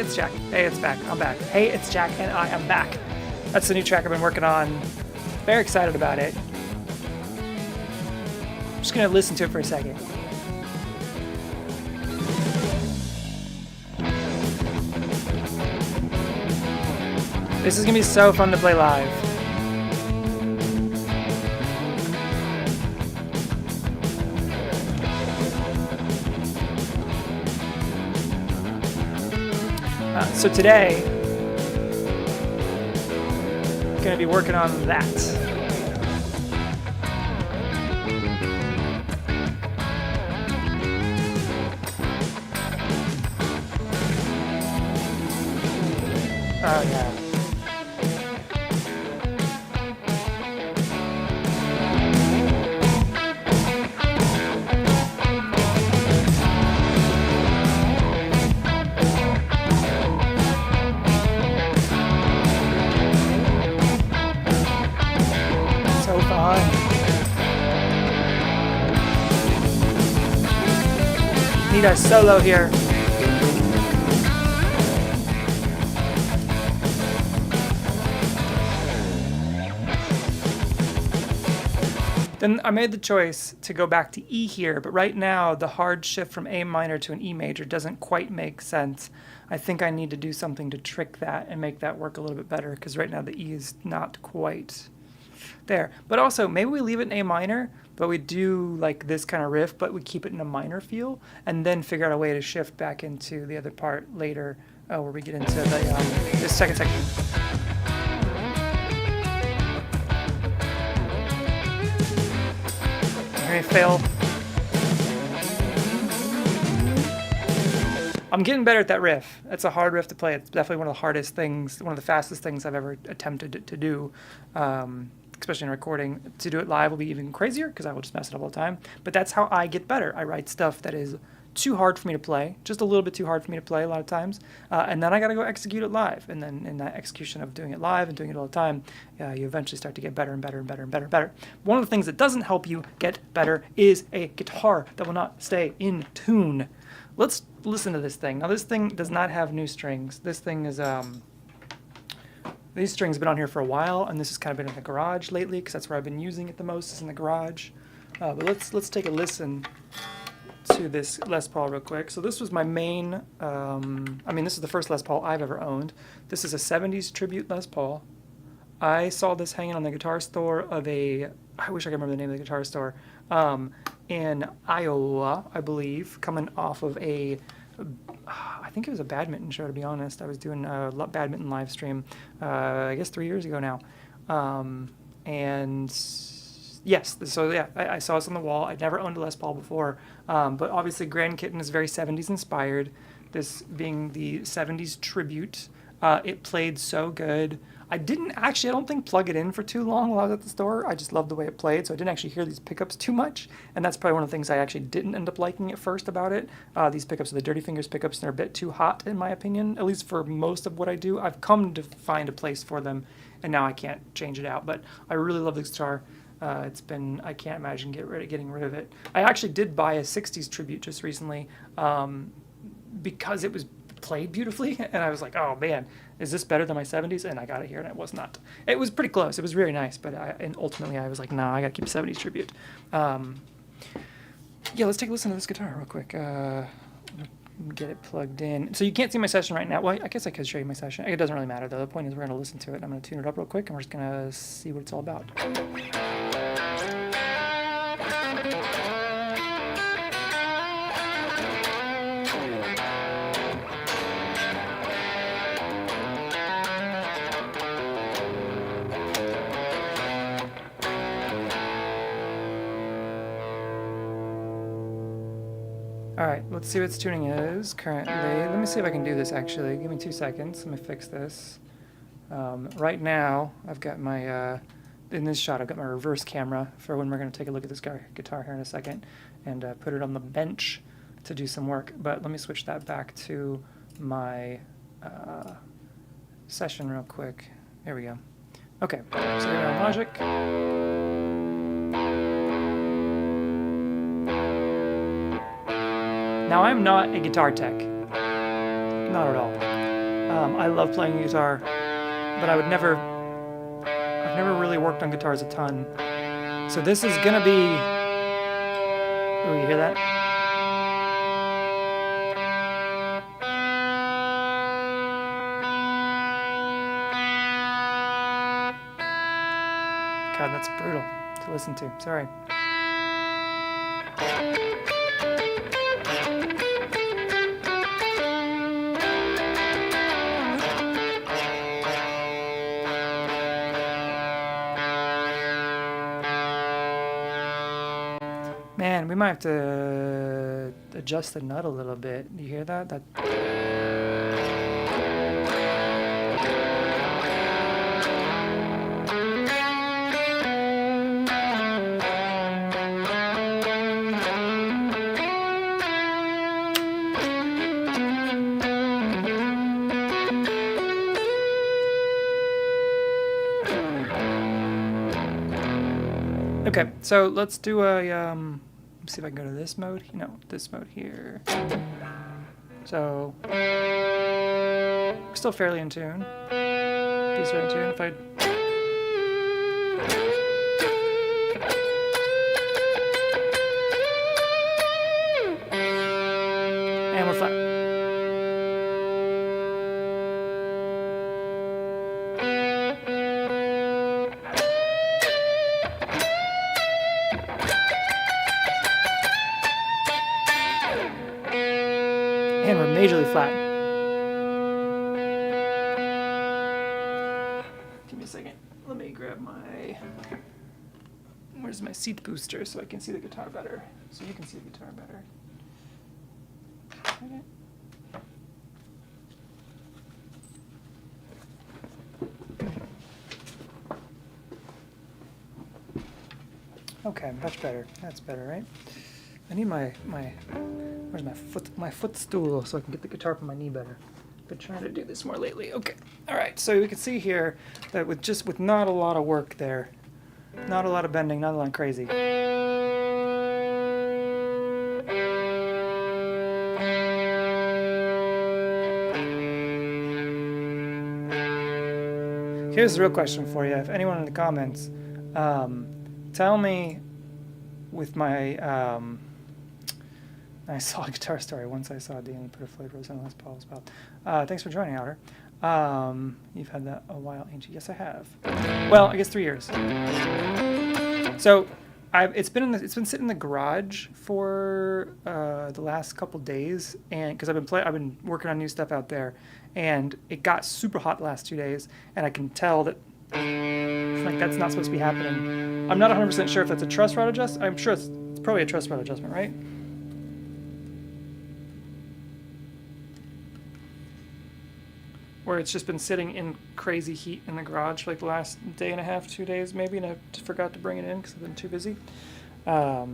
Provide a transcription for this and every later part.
it's Jack. Hey, it's back. I'm back. Hey, it's Jack, and I am back. That's the new track I've been working on. Very excited about it. I'm just gonna listen to it for a second. This is gonna be so fun to play live. So today, I'm gonna be working on that. Oh yeah. So fun. Need a solo here. Then I made the choice to go back to E here, but right now the hard shift from A minor to an E major doesn't quite make sense. I think I need to do something to trick that and make that work a little bit better, because right now the E is not quite there. But also, maybe we leave it in A minor, but we do like this kind of riff, but we keep it in a minor feel, and then figure out a way to shift back into the other part later, where we get into the second section. Hear me fail. I'm getting better at that riff. It's a hard riff to play. It's definitely one of the hardest things, one of the fastest things I've ever attempted to do, especially in recording. To do it live will be even crazier because I will just mess it up all the time. But that's how I get better. I write stuff that is too hard for me to play, just a little bit too hard for me to play a lot of times, and then I got to go execute it live. And then in that execution of doing it live and doing it all the time, you eventually start to get better and better and better and better and better. One of the things that doesn't help you get better is a guitar that will not stay in tune. Let's listen to this thing. Now this thing does not have new strings. This thing is, these strings have been on here for a while, and this has kind of been in the garage lately because that's where I've been using it the most, is in the garage. But let's take a listen to this Les Paul real quick. So this was my main, this is the first Les Paul I've ever owned. This is a 70s tribute Les Paul. I saw this hanging on the guitar store of I wish I could remember the name of the guitar store, in Iowa, I believe, coming off of I think it was a badminton show, to be honest. I was doing a badminton live stream, I guess 3 years ago now. And yes, so yeah, I saw this on the wall. I'd never owned a Les Paul before, but obviously Grand Kitten is very 70s inspired, this being the 70s tribute. It played so good. I don't think plug it in for too long while I was at the store. I just loved the way it played, so I didn't actually hear these pickups too much, and that's probably one of the things I actually didn't end up liking at first about it. These pickups are the Dirty Fingers pickups, and they're a bit too hot in my opinion, at least for most of what I do. I've come to find a place for them, and now I can't change it out, but I really love this guitar. I can't imagine getting rid of it. I actually did buy a 60s tribute just recently, because it was played beautifully, and I was like, oh man, is this better than my 70s? And I got it here, and it was not. It was pretty close. It was really nice, but ultimately I was like, nah, I gotta keep 70s tribute. Yeah, let's take a listen to this guitar real quick. Get it plugged in. So you can't see my session right now. Well, I guess I could show you my session. It doesn't really matter though. The point is we're gonna listen to it. I'm gonna tune it up real quick, and we're just gonna see what it's all about. Alright, let's see what its tuning is currently. Let me see if I can do this actually. Give me 2 seconds. Let me fix this. Right now, I've got my, in this shot, I've got my reverse camera for when we're going to take a look at this guitar here in a second and put it on the bench to do some work. But let me switch that back to my session real quick. Here we go. Okay, so we're on Logic. Now, I'm not a guitar tech, not at all. I love playing guitar, but I've never really worked on guitars a ton. So this is gonna be, oh, you hear that? God, that's brutal to listen to. Sorry. Man, we might have to adjust the nut a little bit. Do you hear that? Okay, so let's do a, let's see if I can go to this mode. No, this mode here. So, still fairly in tune. Piece right in tune. If I... And we're flat. And we're majorly flat. Give me a second. Let me grab my... Where's my seat booster so I can see the guitar better? So you can see the guitar better. Okay, much better. That's better, right? I need where's my footstool so I can get the guitar from my knee better. Been trying to do this more lately. Okay. All right. So we can see here that with not a lot of work there, not a lot of bending, not a lot crazy. Here's the real question for you. If anyone in the comments, tell me with my I saw a guitar story once. I saw Danny put a flavor on Les Paul's mouth. Thanks for joining, Outer. You've had that a while, ain't you? Yes, I have. Well, I guess 3 years. So it's been sitting in the garage for the last couple days, and because I've been working on new stuff out there, and it got super hot the last 2 days, and I can tell that like that's not supposed to be happening. I'm not 100% sure if that's a truss rod adjustment. I'm sure it's probably a truss rod adjustment, right? Where it's just been sitting in crazy heat in the garage for like the last day and a half, 2 days maybe, and I forgot to bring it in because I've been too busy. So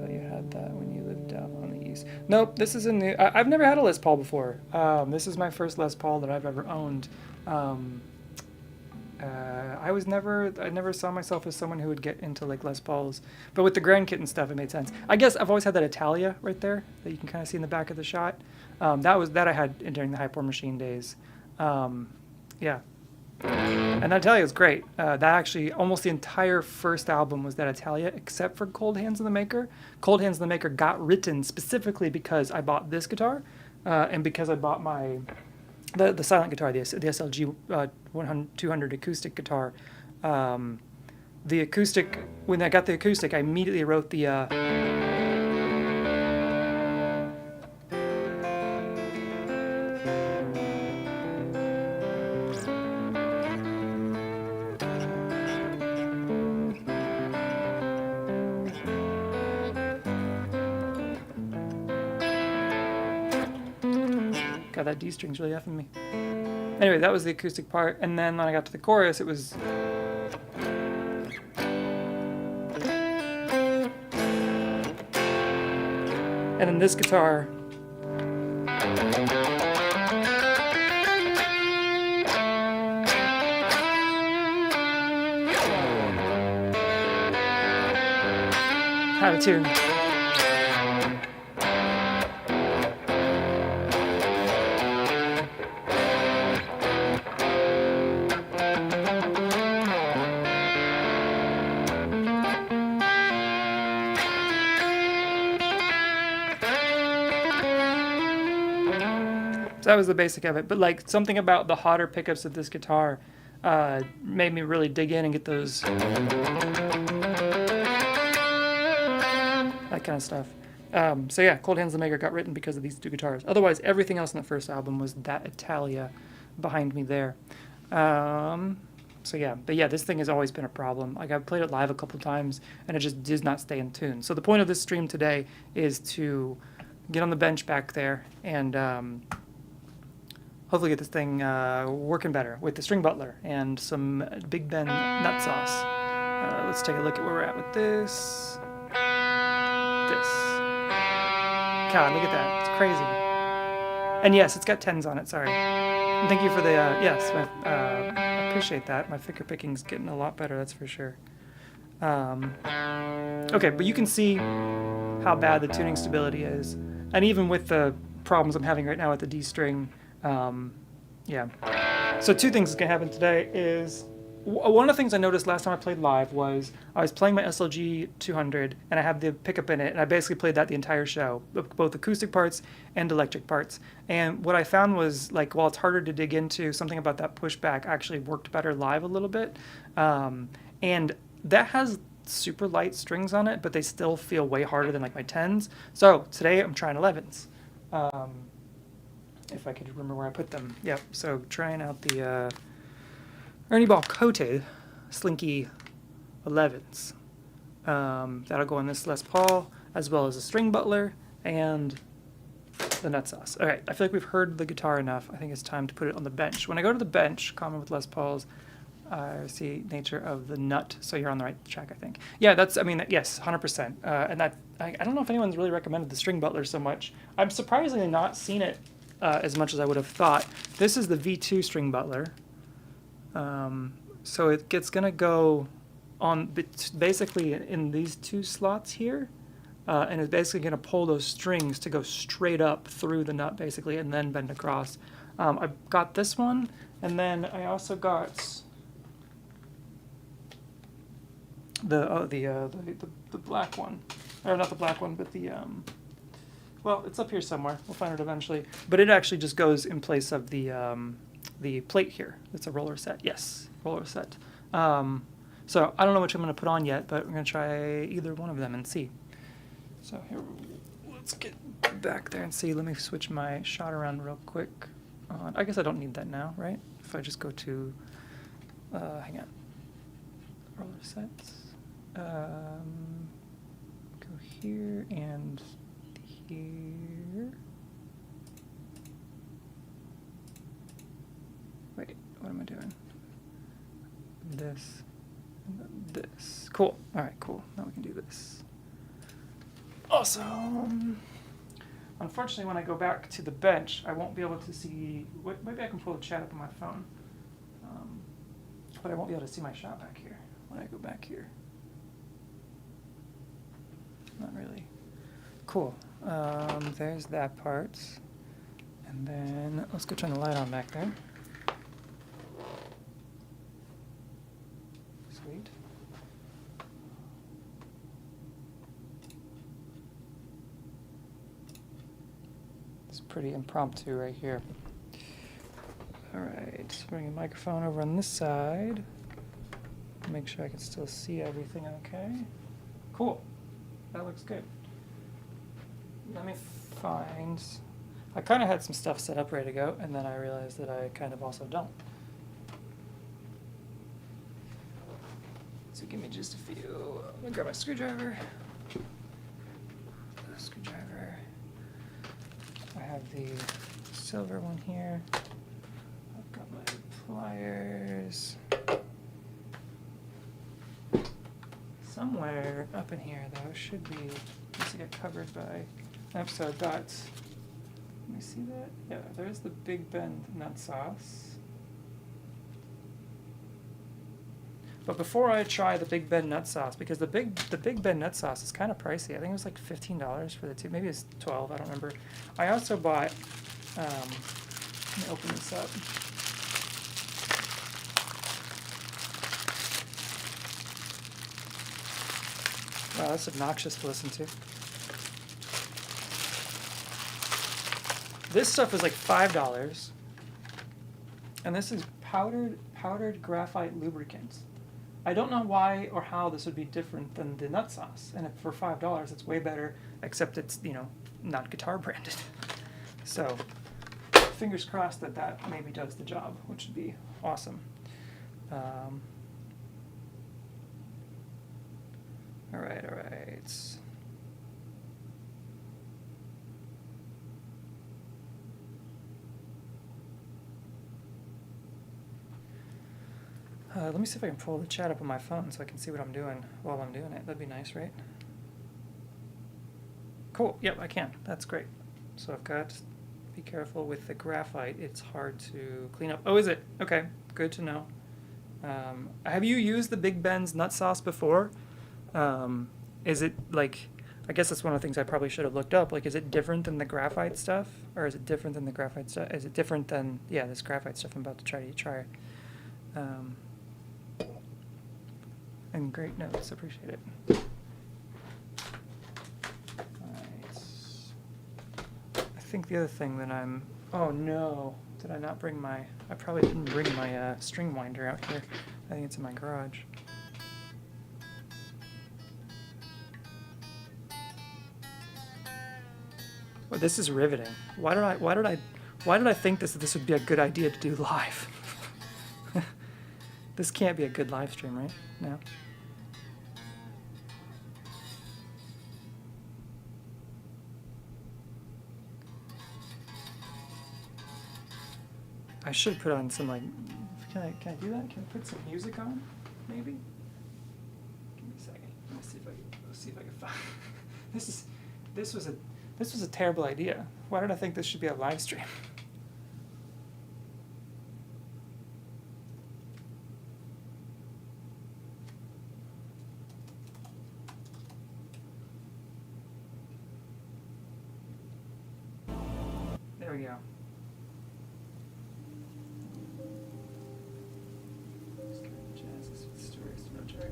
you had that when you lived out on the east. Nope, this is a new. I've never had a Les Paul before. This is my first Les Paul that I've ever owned. I never saw myself as someone who would get into like Les Pauls, but with the Grand Kitten stuff, it made sense. I guess I've always had that Italia right there that you can kind of see in the back of the shot. That I had during the Hyper Machine days. Yeah, and that Italia is great. That actually, almost the entire first album was that Italia, except for Cold Hands of the Maker. Cold Hands of the Maker got written specifically because I bought this guitar, and because I bought the silent guitar, the SLG 200 acoustic guitar. The acoustic, when I got the acoustic, I immediately wrote the God, that D string's really effing me. Anyway, that was the acoustic part, and then when I got to the chorus, it was... And then this guitar... how to tune. So that was the basic of it. But like something about the hotter pickups of this guitar made me really dig in and get those, that kind of stuff. So yeah, Cold Hands the Maker got written because of these two guitars. Otherwise, everything else in the first album was that Italia behind me there. So yeah, but yeah, this thing has always been a problem. Like I've played it live a couple times and it just does not stay in tune. So the point of this stream today is to get on the bench back there and hopefully get this thing working better with the string butler and some Big Ben nut sauce. Let's take a look at where we're at with this. God, look at that. It's crazy. And yes, it's got 10s on it, sorry. And thank you for the, yes, I appreciate that. My finger picking's getting a lot better, that's for sure. Okay, but you can see how bad the tuning stability is. And even with the problems I'm having right now with the D string, yeah. So two things that's going to happen today is, one of the things I noticed last time I played live was I was playing my SLG 200 and I had the pickup in it and I basically played that the entire show, both acoustic parts and electric parts. And what I found was, like, while it's harder to dig into, something about that pushback actually worked better live a little bit. And that has super light strings on it, but they still feel way harder than like my 10s. So today I'm trying 11s. If I could remember where I put them. Yep, so trying out the Ernie Ball coated Slinky 11s. That'll go on this Les Paul, as well as a string butler and the nut sauce. All right, I feel like we've heard the guitar enough. I think it's time to put it on the bench. When I go to the bench, common with Les Pauls, I see nature of the nut, so you're on the right track, I think. Yeah, that's, I mean, yes, 100%. And that, I don't know if anyone's really recommended the string butler so much. I'm surprisingly not seen it as much as I would have thought. This is the V2 string butler. So it's going to go on basically in these two slots here, and it's basically going to pull those strings to go straight up through the nut basically and then bend across. I got this one, and then I also got the black one, or not the black one, but the well, it's up here somewhere. We'll find it eventually. But it actually just goes in place of the plate here. It's a roller set. Yes, roller set. So I don't know which I'm going to put on yet, but we're going to try either one of them and see. So here, let's get back there and see. Let me switch my shot around real quick. I guess I don't need that now, right? If I just go to, hang on, roller sets. Go here and here. Wait, what am I doing? This, and then this. Cool. All right, cool. Now we can do this. Awesome. Unfortunately, when I go back to the bench, I won't be able to see. Maybe I can pull the chat up on my phone, but I won't be able to see my shot back here when I go back here. Not really. Cool. There's that part, and then let's go turn the light on back there. Sweet. It's pretty impromptu right here. All right, bring a microphone over on this side. Make sure I can still see everything okay. Cool. That looks good. Let me find... I kind of had some stuff set up ready to go, and then I realized that I kind of also don't. So give me just a few. Let me grab my screwdriver. I have the silver one here. I've got my pliers. Somewhere up in here, though, should be. Once I get covered by. So I've got. Let me see that. Yeah, there's the Big Ben nut sauce. But before I try the Big Ben nut sauce, because the Big Ben nut sauce is kind of pricey. I think it was like $15 for the two. Maybe it's 12. I don't remember. I also bought. Let me open this up. Wow, that's obnoxious to listen to. This stuff is like $5, and this is powdered graphite lubricant. I don't know why or how this would be different than the nut sauce, and for $5, it's way better. Except it's not guitar branded. So, fingers crossed that maybe does the job, which would be awesome. All right. Let me see if I can pull the chat up on my phone so I can see what I'm doing while I'm doing it. That'd be nice, right? Cool. Yep, I can. That's great. So I've got, be careful with the graphite. It's hard to clean up. Oh, is it? Okay. Good to know. Have you used the Big Ben's nut sauce before? Is it like, I guess that's one of the things I probably should have looked up. Like, is it different than the graphite stuff? Or is it different than the graphite stuff? Is it different than, yeah, this graphite stuff I'm about to try. And great notes, appreciate it. Alright. I think the other thing that oh no, did I not bring I probably didn't bring my string winder out here. I think it's in my garage. Well, this is riveting. Why did I think this would be a good idea to do live? This can't be a good live stream, right? No. I should put on some can I do that? Can I put some music on? Maybe? Give me a second. Let's see if I can find this was a terrible idea. Why did I think this should be a live stream? There we go.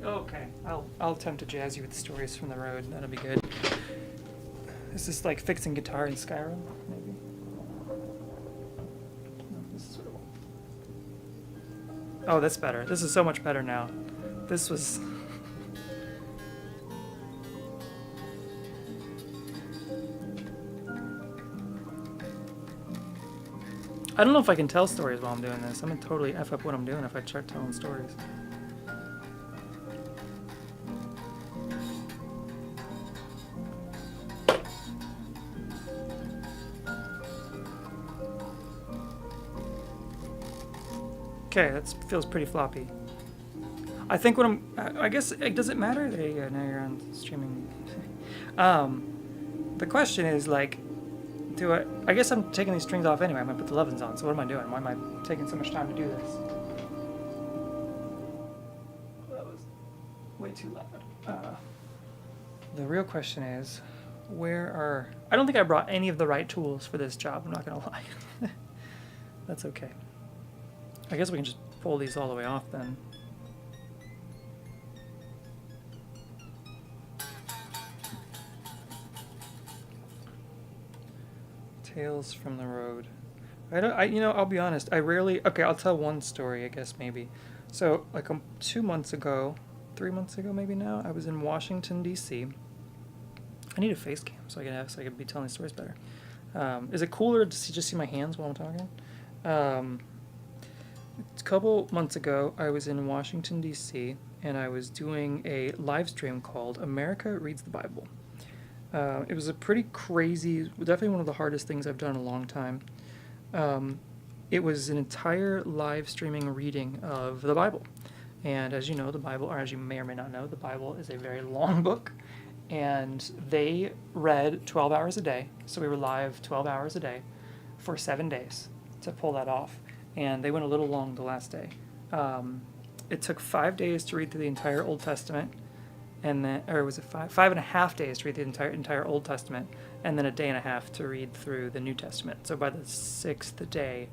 Okay, I'll attempt to jazz you with stories from the road. That'll be good. Is this like fixing guitar in Skyrim, maybe? No, this is what it was. Oh, that's better. This is so much better now. This was. I don't know if I can tell stories while I'm doing this. I'm gonna totally F up what I'm doing if I start telling stories. Okay, that feels pretty floppy. I think I guess, does it matter? There you go, now you're on streaming. The question is, like, I guess I'm taking these strings off anyway. I'm going to put the lovin's on, so what am I doing? Why am I taking so much time to do this? That was way too loud. The real question is, I don't think I brought any of the right tools for this job, I'm not going to lie. That's okay. I guess we can just pull these all the way off then. Tales from the road. I'll be honest, I'll tell one story, I guess, maybe. So, like 2 months ago, 3 months ago maybe now, I was in Washington, D.C. I need a face cam so I can be telling stories better. Is it cooler to just see my hands while I'm talking? A couple months ago, I was in Washington, D.C., and I was doing a live stream called America Reads the Bible. It was a pretty crazy, definitely one of the hardest things I've done in a long time. It was an entire live streaming reading of the Bible. And as you know, the Bible, or as you may or may not know, the Bible is a very long book. And they read 12 hours a day. So we were live 12 hours a day for 7 days to pull that off. And they went a little long the last day. it took 5 days to read through the entire Old Testament, and then, or was it 5.5 days to read the entire Old Testament, and then a day and a half to read through the New Testament. So by the 6th day,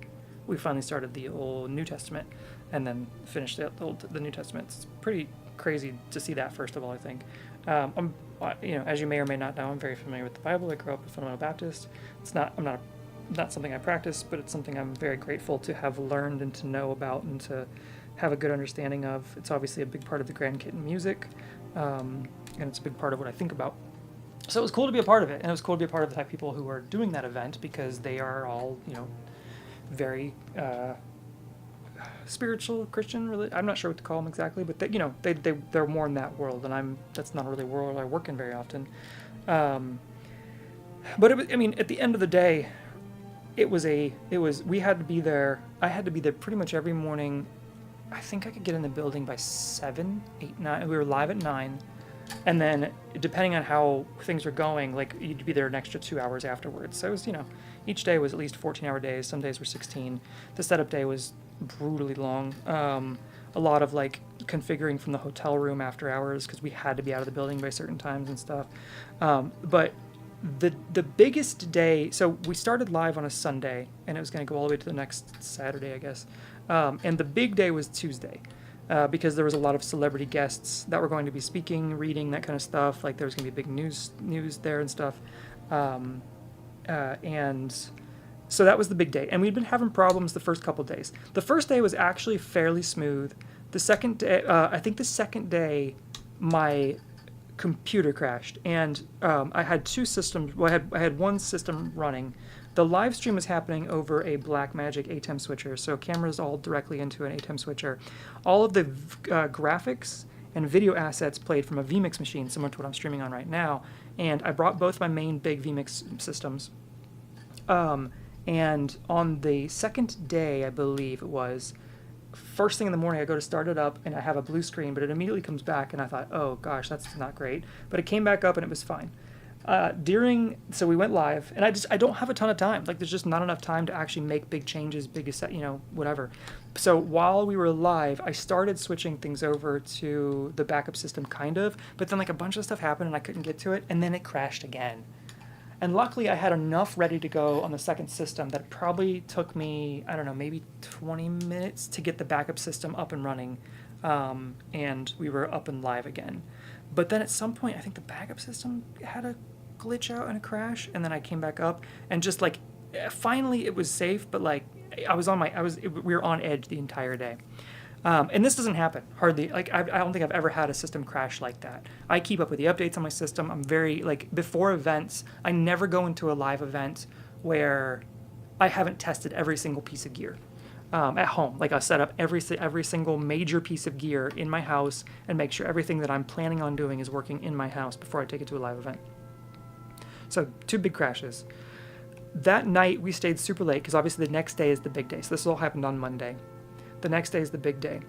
we finally started the Old New Testament, and then finished the New Testament. It's pretty crazy to see that. First of all, I think, as you may or may not know, I'm very familiar with the Bible. I grew up a fundamental Baptist. I'm not something I practice, but it's something I'm very grateful to have learned and to know about and to have a good understanding of. It's obviously a big part of the Grand Kitten music, and it's a big part of what I think about. So it was cool to be a part of it, and it was cool to be a part of the type of people who are doing that event, because they are all, very spiritual Christian. Really, I'm not sure what to call them exactly, but they're more in that world, and that's not really a world I work in very often. But at the end of the day, we had to be there. I had to be there pretty much every morning. I think I could get in the building by 7, 8, 9. We were live at 9. And then, depending on how things were going, like, you'd be there an extra 2 hours afterwards. So it was, each day was at least 14-hour days. Some days were 16. The setup day was brutally long. A lot of, like, configuring from the hotel room after hours, because we had to be out of the building by certain times and stuff. But the biggest day, so we started live on a Sunday, and it was going to go all the way to the next Saturday, I guess. And the big day was Tuesday. Because there was a lot of celebrity guests that were going to be speaking, reading, that kind of stuff. Like, there was going to be big news there and stuff. And so that was the big day. And we'd been having problems the first couple days. The first day was actually fairly smooth. The second day, I think the second day, my computer crashed. And I had two systems. Well, I had one system running. The live stream was happening over a Blackmagic ATEM switcher, so cameras all directly into an ATEM switcher. All of the graphics and video assets played from a vMix machine, similar to what I'm streaming on right now, and I brought both my main big vMix systems. And on the second day, I believe it was, first thing in the morning, I go to start it up, and I have a blue screen, but it immediately comes back, and I thought, oh gosh, that's not great. But it came back up, and it was fine. So we went live, and I don't have a ton of time. Like, there's just not enough time to actually make big changes, whatever. So while we were live, I started switching things over to the backup system, kind of, but then, like, a bunch of stuff happened, and I couldn't get to it, and then it crashed again. And luckily, I had enough ready to go on the second system that it probably took me, I don't know, maybe 20 minutes to get the backup system up and running, and we were up and live again. But then at some point, I think the backup system had a glitch out and a crash, and then I came back up, and just, like, finally it was safe, but, like, we were on edge the entire day. And this doesn't happen hardly. Like, I don't think I've ever had a system crash like that. I keep up with the updates on my system. I'm very, like, before events, I never go into a live event where I haven't tested every single piece of gear. At home, like, I'll set up every single major piece of gear in my house and make sure everything that I'm planning on doing is working in my house before I take it to a live event. So 2 big crashes. That night we stayed super late, because obviously the next day is the big day. So this all happened on Monday. The next day is the big day.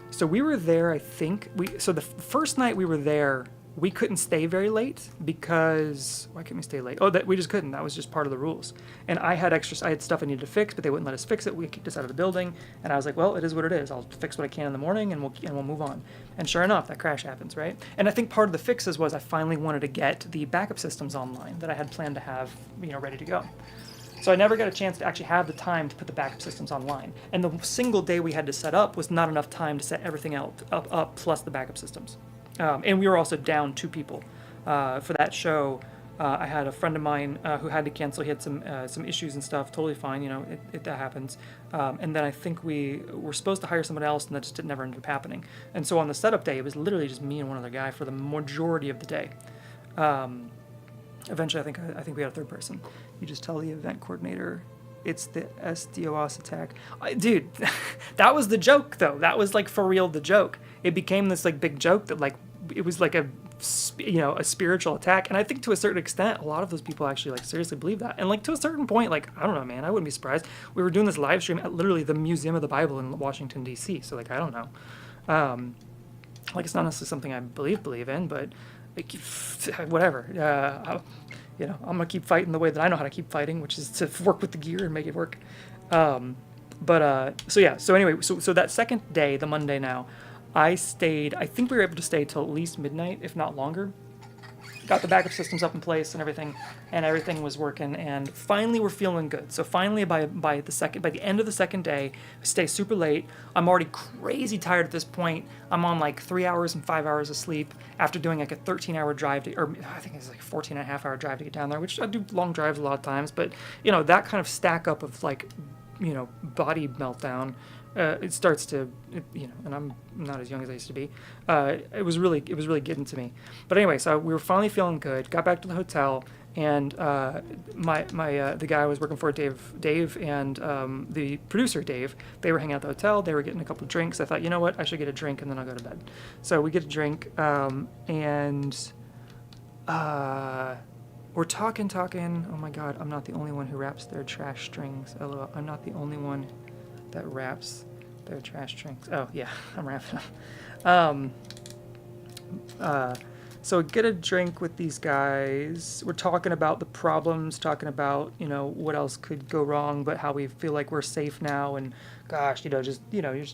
So we were there, I think. So the first night we were there, we couldn't stay very late because, why couldn't we stay late? We just couldn't. That was just part of the rules. And I had stuff I needed to fix, but they wouldn't let us fix it. We kicked us out of the building, and I was like, well, it is what it is. I'll fix what I can in the morning, and we'll move on. And sure enough, that crash happens, right? And I think part of the fixes was I finally wanted to get the backup systems online that I had planned to have, ready to go. So I never got a chance to actually have the time to put the backup systems online. And the single day we had to set up was not enough time to set everything else up plus the backup systems. And we were also down 2 people. For that show, I had a friend of mine who had to cancel. He had some issues and stuff. Totally fine, that happens. And then I think we were supposed to hire someone else, and that just never ended up happening. And so on the setup day, it was literally just me and one other guy for the majority of the day. Eventually, I think we had a third person. You just tell the event coordinator it's the SDOS attack. Dude, that was the joke, though. That was, like, for real the joke. It became this, like, big joke that, like, it was like a spiritual attack. And I think to a certain extent, a lot of those people actually, like, seriously believe that. And, like, to a certain point, like, I don't know, man, I wouldn't be surprised. We were doing this live stream at literally the Museum of the Bible in Washington, D.C. So, like, I don't know. Like, it's not necessarily something I believe in, but, like, whatever. I'm going to keep fighting the way that I know how to keep fighting, which is to work with the gear and make it work. So anyway, so that second day, the Monday now, I think we were able to stay till at least midnight, if not longer. Got the backup systems up in place and everything was working, and finally we're feeling good. So finally by the end of the second day, I stay super late. I'm already crazy tired at this point. I'm on like 3 hours and 5 hours of sleep after doing like a 13-hour drive or I think it's like 14 and a half hour drive to get down there, which I do long drives a lot of times, but that kind of stack up of like, body meltdown. It starts to, and I'm not as young as I used to be. It was really getting to me. But anyway, so we were finally feeling good. Got back to the hotel, and the guy I was working for, Dave, and the producer, Dave, they were hanging out at the hotel. They were getting a couple of drinks. I thought, you know what, I should get a drink and then I'll go to bed. So we get a drink, and we're talking. Oh my God, I'm not the only one who wraps their trash strings. LOL. I'm not the only one that wraps their trash strings. Oh yeah, I'm wrapping up. So get a drink with these guys. We're talking about the problems, talking about what else could go wrong, but how we feel like we're safe now, and gosh, you're just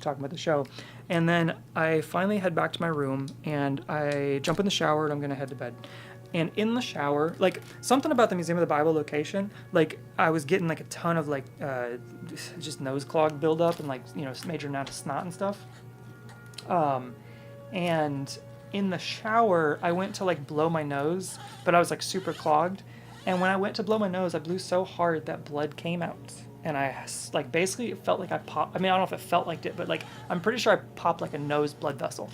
talking about the show. And then I finally head back to my room and I jump in the shower and I'm gonna head to bed. And in the shower, like, something about the Museum of the Bible location, like, I was getting, like, a ton of, like, just nose clog buildup and, like, major amount of snot and stuff. And in the shower, I went to, like, blow my nose, but I was, like, super clogged. And when I went to blow my nose, I blew so hard that blood came out. And I, like, basically, it felt like I popped. I mean, I don't know if it felt like it, but, like, I'm pretty sure I popped, like, a nose blood vessel.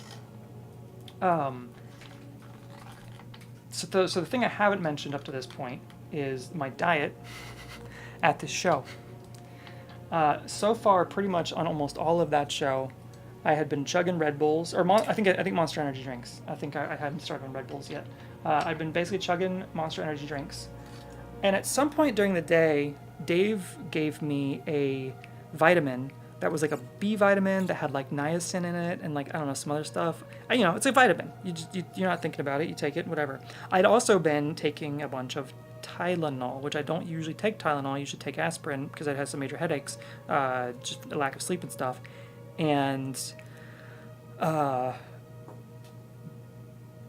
So the thing I haven't mentioned up to this point is my diet at this show. So far, pretty much on almost all of that show, I had been chugging Red Bulls, or I think Monster Energy drinks. I think I hadn't started on Red Bulls yet. I'd been basically chugging Monster Energy drinks. And at some point during the day, Dave gave me a vitamin that was like a B vitamin that had like niacin in it and like, I don't know, some other stuff. It's a vitamin. You're not thinking about it. You take it, whatever. I'd also been taking a bunch of Tylenol, which I don't usually take Tylenol. I usually take aspirin because I had some major headaches, just a lack of sleep and stuff. And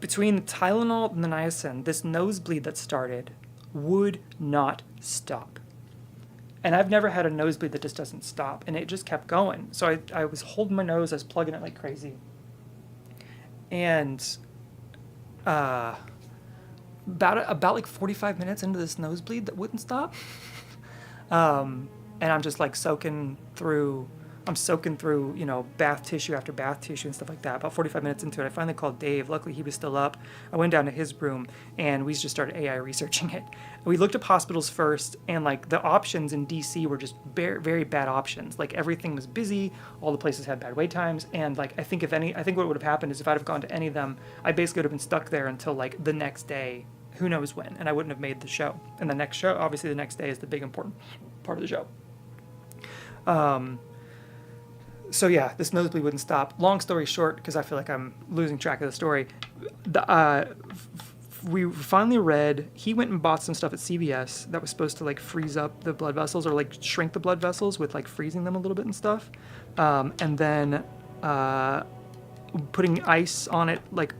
between the Tylenol and the niacin, this nosebleed that started would not stop. And I've never had a nosebleed that just doesn't stop, and it just kept going. So I was holding my nose, I was plugging it like crazy. And about like 45 minutes into this nosebleed that wouldn't stop, and I'm just like soaking through, bath tissue after bath tissue and stuff like that. About 45 minutes into it, I finally called Dave. Luckily, he was still up. I went down to his room, and we just started AI researching it. We looked up hospitals first, and like the options in DC were just very, very bad options. Like everything was busy, all the places had bad wait times, and like I think what would have happened is if I'd have gone to any of them, I basically would have been stuck there until like the next day, who knows when, and I wouldn't have made the show. And the next show, obviously, the next day is the big important part of the show. So yeah, this nosebleed wouldn't stop. Long story short, because I feel like I'm losing track of the story, we finally read, he went and bought some stuff at CVS that was supposed to like freeze up the blood vessels or like shrink the blood vessels with like freezing them a little bit and stuff. And then putting ice on it, like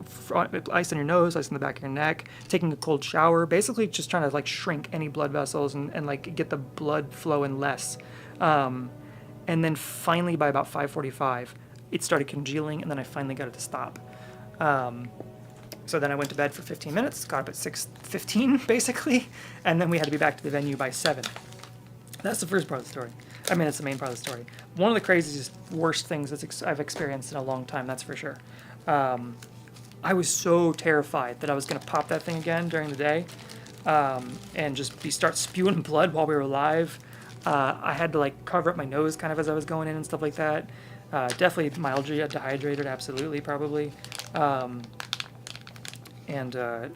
ice on your nose, ice on the back of your neck, taking a cold shower, basically just trying to like shrink any blood vessels and like get the blood flowing less. And then finally by about 5:45, it started congealing, and then I finally got it to stop. So then I went to bed for 15 minutes, got up at 6:15 basically, and then we had to be back to the venue by 7. That's the first part of the story. I mean, it's the main part of the story. One of the craziest, worst things that I've experienced in a long time, that's for sure. I was so terrified that I was going to pop that thing again during the day and just start spewing blood while we were live. I had to like cover up my nose kind of as I was going in and stuff like that. Definitely mildly dehydrated, absolutely, probably. And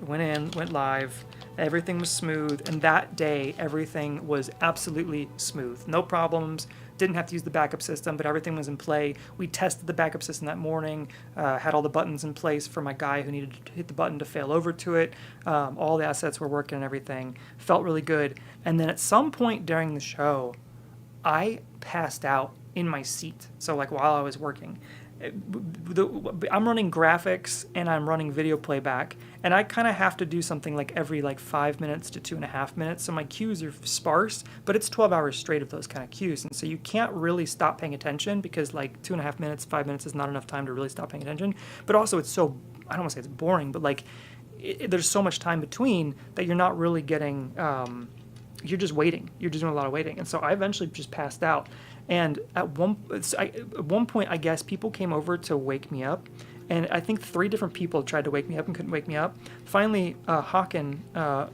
went live. Everything was smooth, and that day everything was absolutely smooth. No problems. Didn't have to use the backup system, but everything was in play. We tested the backup system that morning, had all the buttons in place for my guy who needed to hit the button to fail over to it. All the assets were working and everything. Felt really good. And then at some point during the show, I passed out in my seat. So like while I was working. I'm running graphics and I'm running video playback, and I kind of have to do something like every like 5 minutes to 2.5 minutes. So my cues are sparse, but it's 12 hours straight of those kind of cues, and so you can't really stop paying attention because like 2.5 minutes, 5 minutes is not enough time to really stop paying attention. But also, it's so, I don't want to say it's boring, but like there's so much time between that you're not really getting. You're just waiting. You're just doing a lot of waiting, and so I eventually just passed out. And at one point, I guess people came over to wake me up, and I think 3 different people tried to wake me up and couldn't wake me up. Finally, Hakan,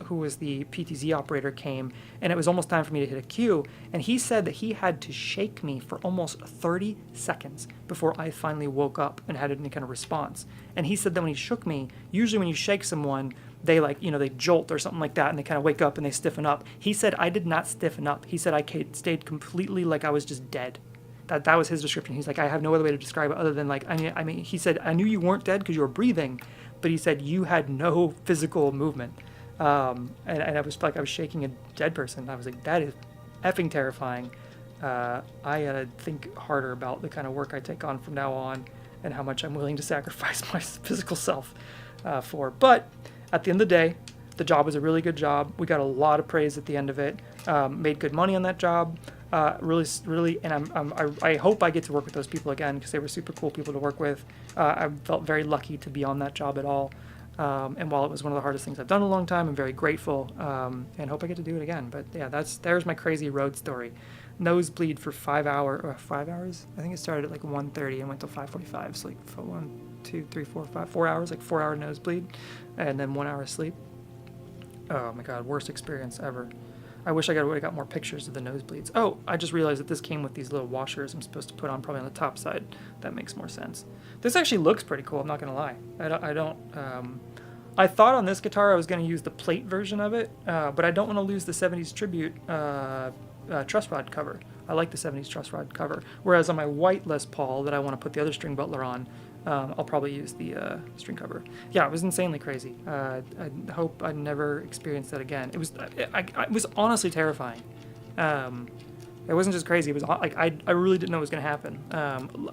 who was the PTZ operator, came, and it was almost time for me to hit a cue. And he said that he had to shake me for almost 30 seconds before I finally woke up and had any kind of response. And he said that when he shook me, usually when you shake someone, they they jolt or something like that, and they kind of wake up and they stiffen up. He said I did not stiffen up. He said I stayed completely like I was just dead. That was his description. He's like, I have no other way to describe it other than like, I mean, he said, I knew you weren't dead because you were breathing, but he said you had no physical movement. And I was like, I was shaking a dead person. I was like, that is effing terrifying. I gotta think harder about the kind of work I take on from now on and how much I'm willing to sacrifice my physical self for. But at the end of the day, the job was a really good job. We got a lot of praise at the end of it. Made good money on that job. Really, and I hope I get to work with those people again because they were super cool people to work with. I felt very lucky to be on that job at all. And while it was one of the hardest things I've done in a long time, I'm very grateful and hope I get to do it again. But yeah, there's my crazy road story. Nosebleed for 5 hours. I think it started at like 1:30 and went till 5:45. So like 1, 2, 3, 4, 5, 4 hours, like 4 hour nosebleed, and then 1 hour sleep. Oh my God, worst experience ever. I wish I would have got more pictures of the nosebleeds. Oh, I just realized that this came with these little washers I'm supposed to put on probably on the top side. That makes more sense. This actually looks pretty cool, I'm not going to lie. I thought on this guitar I was going to use the plate version of it, but I don't want to lose the 70s Tribute truss rod cover. I like the 70s truss rod cover. Whereas on my white Les Paul that I want to put the other string butler on, I'll probably use the string cover. Yeah, it was insanely crazy. I hope I never experience that again. It was honestly terrifying. It wasn't just crazy. It was like I really didn't know what was going to happen.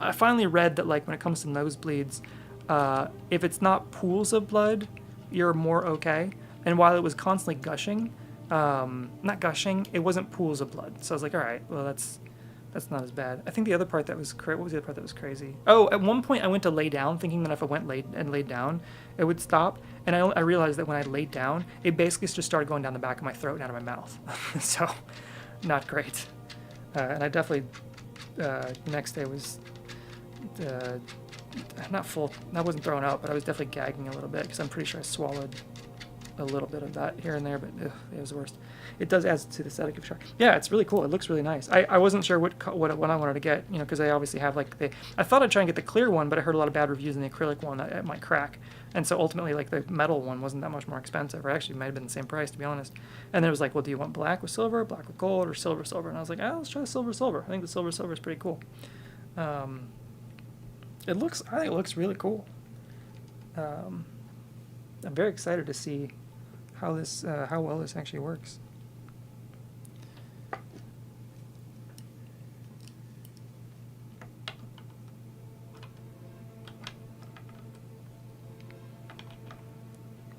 I finally read that like when it comes to nosebleeds, if it's not pools of blood, you're more okay. And while it was constantly gushing, not gushing, it wasn't pools of blood. So I was like, all right, well that's not as bad. I think the other part that was what was the other part that was crazy? Oh, at one point I went to lay down, thinking that if I went laid down, it would stop. And I realized that when I laid down, it basically just started going down the back of my throat and out of my mouth. So, not great. And I definitely the next day was not full. I wasn't throwing up, but I was definitely gagging a little bit because I'm pretty sure I swallowed a little bit of that here and there, but it was the worst. It does add to the aesthetic of shark. Yeah, it's really cool. It looks really nice. I wasn't sure what I wanted to get, because I obviously have like I thought I'd try and get the clear one, but I heard a lot of bad reviews on the acrylic one that it might crack. And so ultimately, like the metal one wasn't that much more expensive, or actually it might have been the same price, to be honest. And then it was like, well, do you want black with silver, black with gold, or silver? And I was like, let's try silver. I think the silver is pretty cool. I think it looks really cool. I'm very excited to see how well this actually works.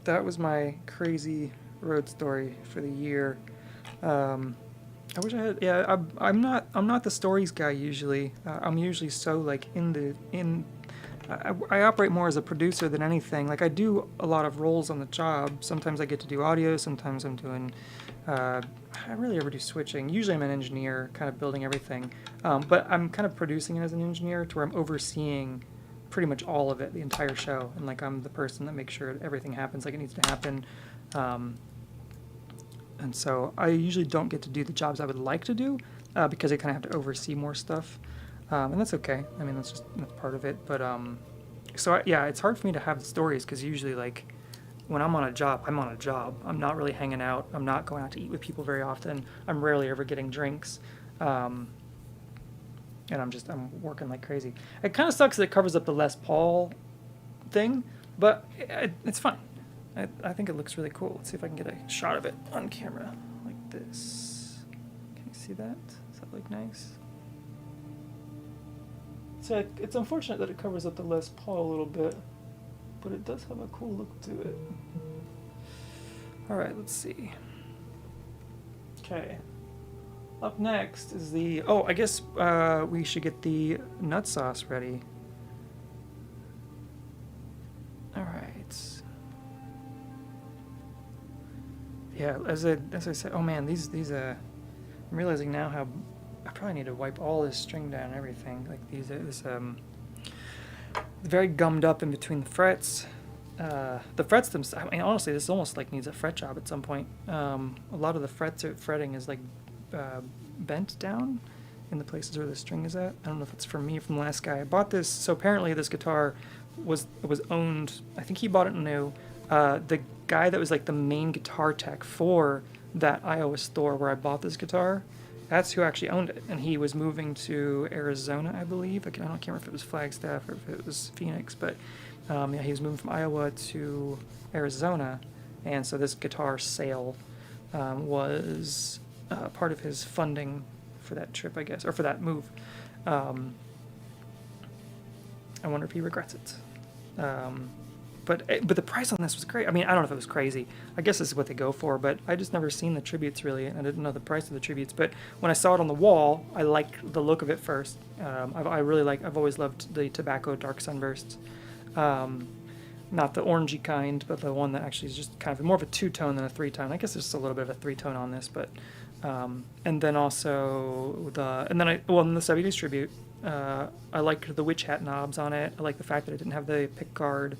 That was my crazy road story for the year. I wish I had. Yeah, I'm not the stories guy usually. I'm usually so like I operate more as a producer than anything. Like I do a lot of roles on the job. Sometimes I get to do audio. Sometimes I'm doing. I rarely ever do switching. Usually I'm an engineer, kind of building everything. But I'm kind of producing it as an engineer, to where I'm overseeing pretty much all of it, the entire show, and like I'm the person that makes sure everything happens like it needs to happen. And so I usually don't get to do the jobs I would like to do because I kind of have to oversee more stuff. And that's okay. I mean, that's part of it. But it's hard for me to have the stories because usually, like, when I'm on a job, I'm on a job. I'm not really hanging out. I'm not going out to eat with people very often. I'm rarely ever getting drinks. And I'm working like crazy. It kind of sucks that it covers up the Les Paul thing, but it's fine. I think it looks really cool. Let's see if I can get a shot of it on camera like this. Can you see that? Does that look nice? So it's unfortunate that it covers up the Les Paul a little bit, but it does have a cool look to it. All right, let's see. Okay. Up next is the... Oh, I guess we should get the nut sauce ready. All right. Yeah, as I said, oh man, these I'm realizing now how I probably need to wipe all this string down and everything. Like this very gummed up in between the frets. The frets themselves, I mean, honestly, this almost like needs a fret job at some point. A lot of the fretting is like bent down in the places where the string is at. I don't know if it's from me or from the last guy. I bought this, so apparently this guitar was owned, I think he bought it new. The guy that was like the main guitar tech for that Iowa store where I bought this guitar, that's who actually owned it. And he was moving to Arizona, I believe. I can't remember if it was Flagstaff or if it was Phoenix, but yeah, he was moving from Iowa to Arizona, and so this guitar sale was part of his funding for that trip, I guess, or for that move. I wonder if he regrets it. But the price on this was great. I mean, I don't know if it was crazy. I guess this is what they go for, but I just never seen the tributes really, and I didn't know the price of the tributes. But when I saw it on the wall, I liked the look of it first. I've always loved the tobacco dark sunbursts. Not the orangey kind, but the one that actually is just kind of more of a two-tone than a three-tone. I guess there's just a little bit of a three-tone on this, but and then also the 70s tribute. I liked the witch hat knobs on it. I like the fact that it didn't have the pick guard.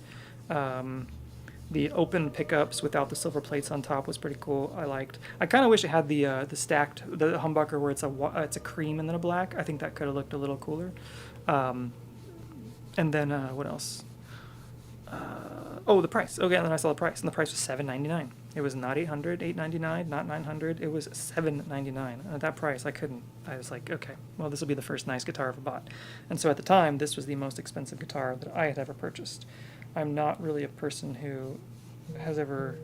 The open pickups without the silver plates on top was pretty cool. I kind of wish it had the stacked humbucker where it's a cream and then a black. I think that could have looked a little cooler. And then what else? The price. Okay, and then I saw the price, and the price was $799. It was not $899, not $900. It was $799. And at that price, I was like, okay, well, this will be the first nice guitar I've ever bought. And so at the time, this was the most expensive guitar that I had ever purchased. I'm not really a person who has ever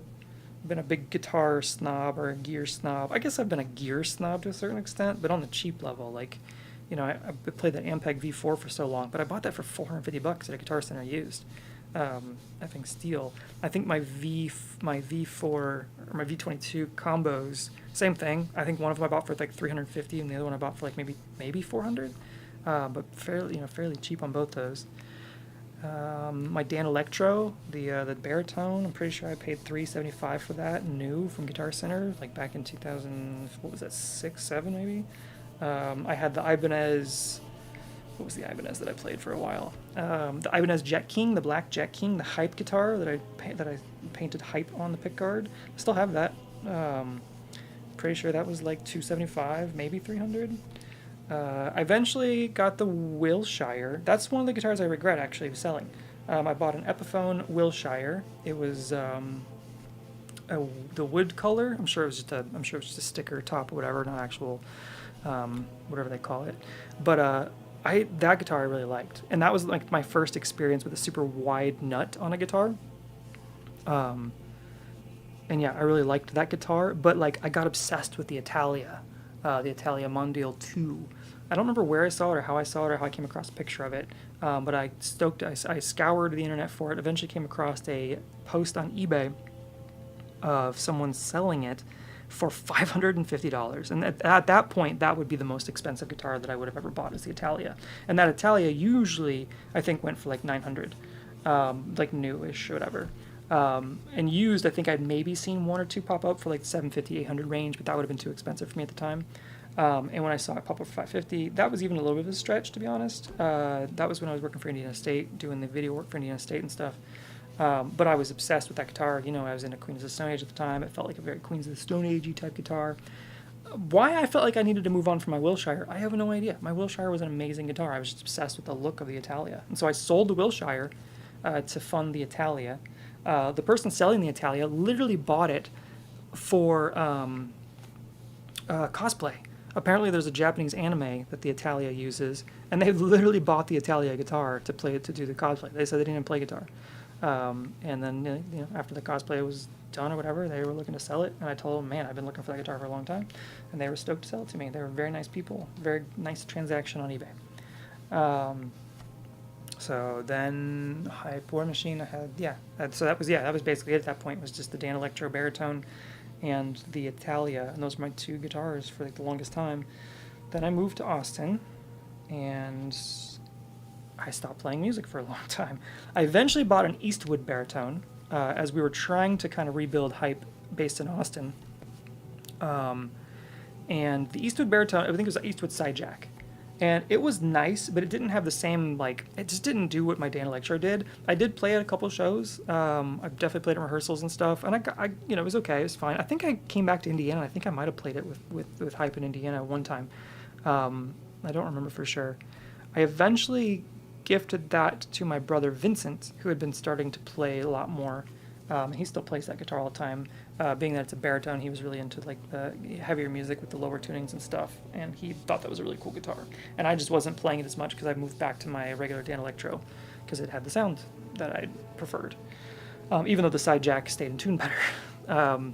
been a big guitar snob or a gear snob. I guess I've been a gear snob to a certain extent, but on the cheap level. Like, you know, I played that Ampeg V4 for so long, but I bought that for $450 at a Guitar Center used. I think steel. I think my V4 or my V22 combos, same thing. I think one of them I bought for like $350, and the other one I bought for like maybe $400, but fairly cheap on both those. My Dan Electro, the baritone, I'm pretty sure I paid $375 for that, new from Guitar Center, like back in 2000. What was that, 6, 7 maybe? I had the Ibanez. What was the Ibanez that I played for a while? The Ibanez Jet King, the black Jet King, the hype guitar that I painted hype on the pickguard. I still have that. Pretty sure that was like $275, maybe $300. I eventually got the Wilshire. That's one of the guitars I regret actually selling. I bought an Epiphone Wilshire. It was the wood color. I'm sure it was just a sticker top or whatever, not actual whatever they call it. But that guitar I really liked, and that was like my first experience with a super wide nut on a guitar. And yeah, I really liked that guitar, but like I got obsessed with the Italia Mondial 2. I don't remember where I saw it or how I saw it or how I came across a picture of it, but I scoured the internet for it, eventually came across a post on eBay of someone selling it for $550, and at that point, that would be the most expensive guitar that I would have ever bought, is the Italia. And that Italia usually, I think, went for like $900, like newish or whatever. And used, I think I'd maybe seen one or two pop up for like $750, $800 range, but that would have been too expensive for me at the time. And when I saw it pop up for $550, that was even a little bit of a stretch, to be honest. That was when I was working for Indiana State, doing the video work for Indiana State and stuff. But I was obsessed with that guitar. You know, I was into Queens of the Stone Age at the time. It felt like a very Queens of the Stone Age-y type guitar. Why I felt like I needed to move on from my Wilshire, I have no idea. My Wilshire was an amazing guitar. I was just obsessed with the look of the Italia. And so I sold the Wilshire to fund the Italia. The person selling the Italia literally bought it for cosplay. Apparently there's a Japanese anime that the Italia uses, and they literally bought the Italia guitar to do the cosplay. They said they didn't even play guitar. And then, you know, after the cosplay was done or whatever, they were looking to sell it, and I told them, man, I've been looking for that guitar for a long time, and they were stoked to sell it to me. They were very nice people, very nice transaction on eBay. So then high power machine, I had, so that was basically it at that point, was just the Dan Electro baritone and the Italia, and those were my two guitars for like the longest time. Then I moved to Austin, and I stopped playing music for a long time. I eventually bought an Eastwood baritone, as we were trying to kind of rebuild hype based in Austin. And the Eastwood baritone, I think it was the Eastwood Sidejack. And it was nice, but it didn't have the same, like, it just didn't do what my Dan Electro did. I did play at a couple shows. I've definitely played in rehearsals and stuff. And it was okay. It was fine. I think I came back to Indiana. I think I might have played it with hype in Indiana one time. I don't remember for sure. I eventually gifted that to my brother Vincent, who had been starting to play a lot more. He still plays that guitar all the time. Being that it's a baritone, he was really into like the heavier music with the lower tunings and stuff, and he thought that was a really cool guitar. And I just wasn't playing it as much because I moved back to my regular Dan Electro because it had the sound that I preferred, even though the side jack stayed in tune better.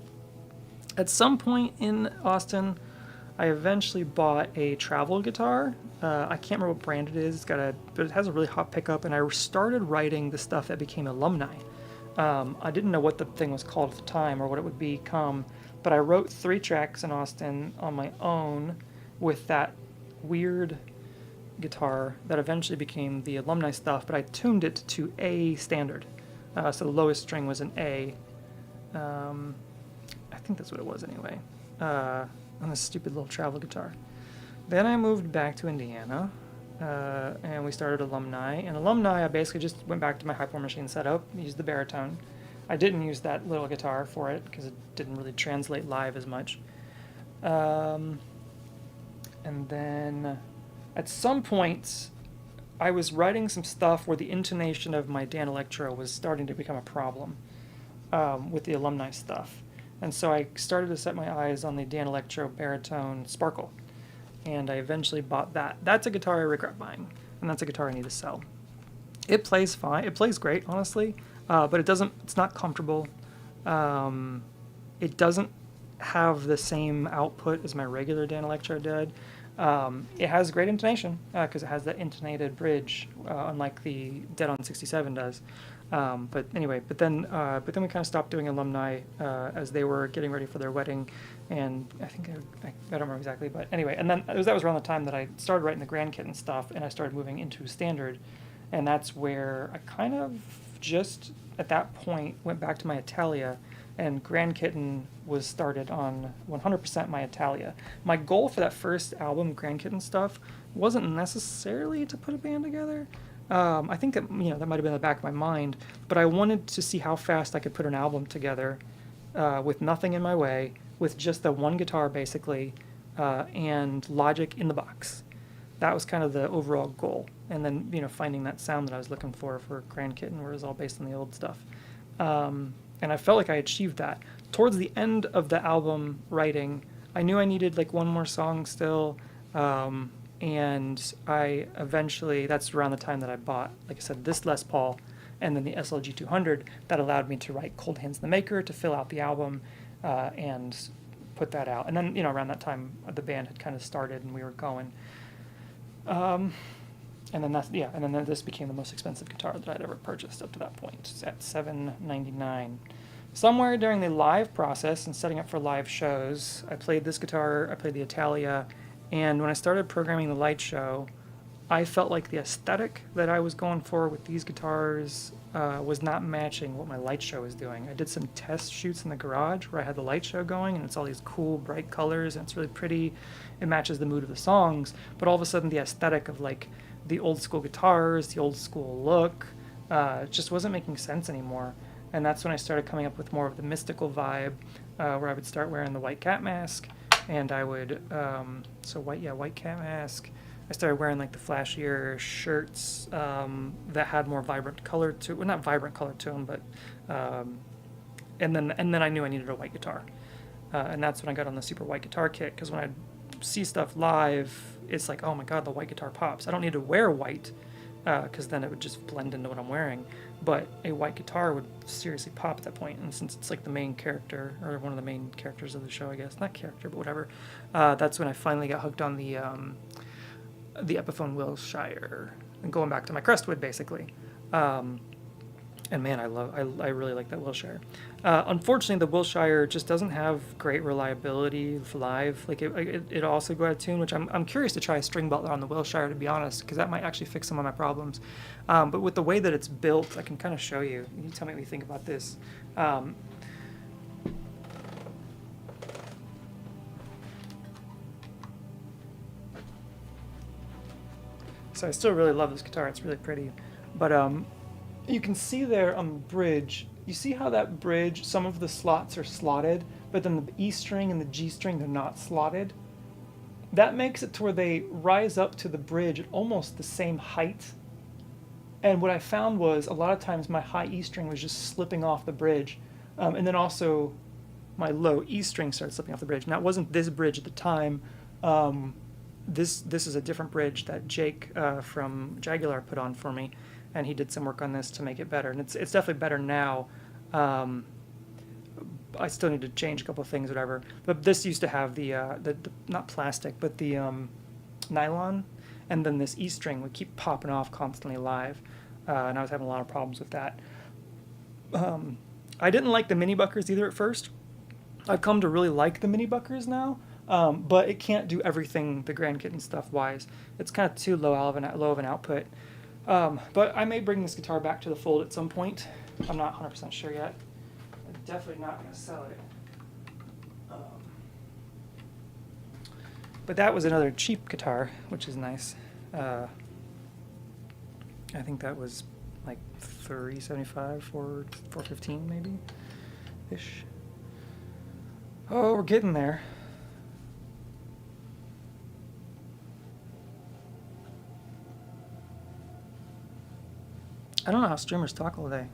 At some point in Austin, I eventually bought a travel guitar. I can't remember what brand it is. But it has a really hot pickup, and I started writing the stuff that became Alumni. I didn't know what the thing was called at the time or what it would become, but I wrote 3 tracks in Austin on my own with that weird guitar that eventually became the Alumni stuff, but I tuned it to A standard. So the lowest string was an A. I think that's what it was anyway, on this stupid little travel guitar. Then I moved back to Indiana. And we started Alumni. And Alumni, I basically just went back to my high power machine setup, used the baritone. I didn't use that little guitar for it because it didn't really translate live as much. And then at some point, I was writing some stuff where the intonation of my Dan Electro was starting to become a problem with the Alumni stuff. And so I started to set my eyes on the Dan Electro baritone Sparkle. And I eventually bought that. That's a guitar I regret buying, and that's a guitar I need to sell. It plays fine. It plays great, honestly, but it's not comfortable. It doesn't have the same output as my regular Dan Electro did. It has great intonation, because it has that intonated bridge, unlike the Dead on 67 does. But anyway, but then we kind of stopped doing Alumni as they were getting ready for their wedding, and I think I don't remember exactly, but anyway, and then that was around the time that I started writing the Grand Kitten stuff, and I started moving into standard, and that's where I kind of just at that point went back to my Italia, and Grand Kitten was started on 100% my Italia. My goal for that first album, Grand Kitten stuff, wasn't necessarily to put a band together. I think that that might have been in the back of my mind, but I wanted to see how fast I could put an album together with nothing in my way, with just the one guitar basically, and Logic in the box. That was kind of the overall goal, and then finding that sound that I was looking for Grand Kitten, where it was all based on the old stuff, and I felt like I achieved that. Towards the end of the album writing, I knew I needed like one more song still. And I eventually, that's around the time that I bought, like I said, this Les Paul and then the SLG 200 that allowed me to write Cold Hands the Maker to fill out the album and put that out. And then, around that time, the band had kind of started and we were going. And then this became the most expensive guitar that I'd ever purchased up to that point. It's at $799. Somewhere during the live process and setting up for live shows, I played this guitar, I played the Italia. And when I started programming the light show, I felt like the aesthetic that I was going for with these guitars was not matching what my light show was doing. I did some test shoots in the garage where I had the light show going, and it's all these cool, bright colors, and it's really pretty. It matches the mood of the songs, but all of a sudden the aesthetic of like the old school guitars, the old school look, just wasn't making sense anymore. And that's when I started coming up with more of the mystical vibe, where I would start wearing the white cat mask. And I would, white cat mask. I started wearing like the flashier shirts that had more vibrant color to, well, not vibrant color to them, but, and then I knew I needed a white guitar. And that's when I got on the super white guitar kit, because when I see stuff live, it's like, oh my God, the white guitar pops. I don't need to wear white, because then it would just blend into what I'm wearing. But a white guitar would seriously pop at that point, and since it's like the main character, or one of the main characters of the show, I guess, not character, but whatever, that's when I finally got hooked on the Epiphone Wilshire and going back to my Crestwood basically. And man, I really like that Wilshire. Unfortunately, the Wilshire just doesn't have great reliability live. Like it also go out of tune, which I'm curious to try a string butler on the Wilshire, to be honest, because that might actually fix some of my problems. But with the way that it's built, I can kind of show you. You tell me what you think about this. So I still really love this guitar. It's really pretty, but you can see there on the bridge, you see how that bridge, some of the slots are slotted, but then the E string and the G string, they're not slotted. That makes it to where they rise up to the bridge at almost the same height. And what I found was a lot of times my high E string was just slipping off the bridge. And then also my low E string started slipping off the bridge. Now it wasn't this bridge at the time. This is a different bridge that Jake from Jaguar put on for me. And he did some work on this to make it better, and it's definitely better now. I still need to change a couple of things, whatever. But this used to have the not plastic, but the nylon, and then this E string would keep popping off constantly live, and I was having a lot of problems with that. I didn't like the mini buckers either at first. I've come to really like the mini buckers now, but it can't do everything the Grand Kitten stuff wise. It's kind of too low of an output. But I may bring this guitar back to the fold at some point. I'm not 100% sure yet. I'm definitely not going to sell it. But that was another cheap guitar, which is nice. I think that was like $375, $415 maybe, ish. Oh, we're getting there. I don't know how streamers talk all day.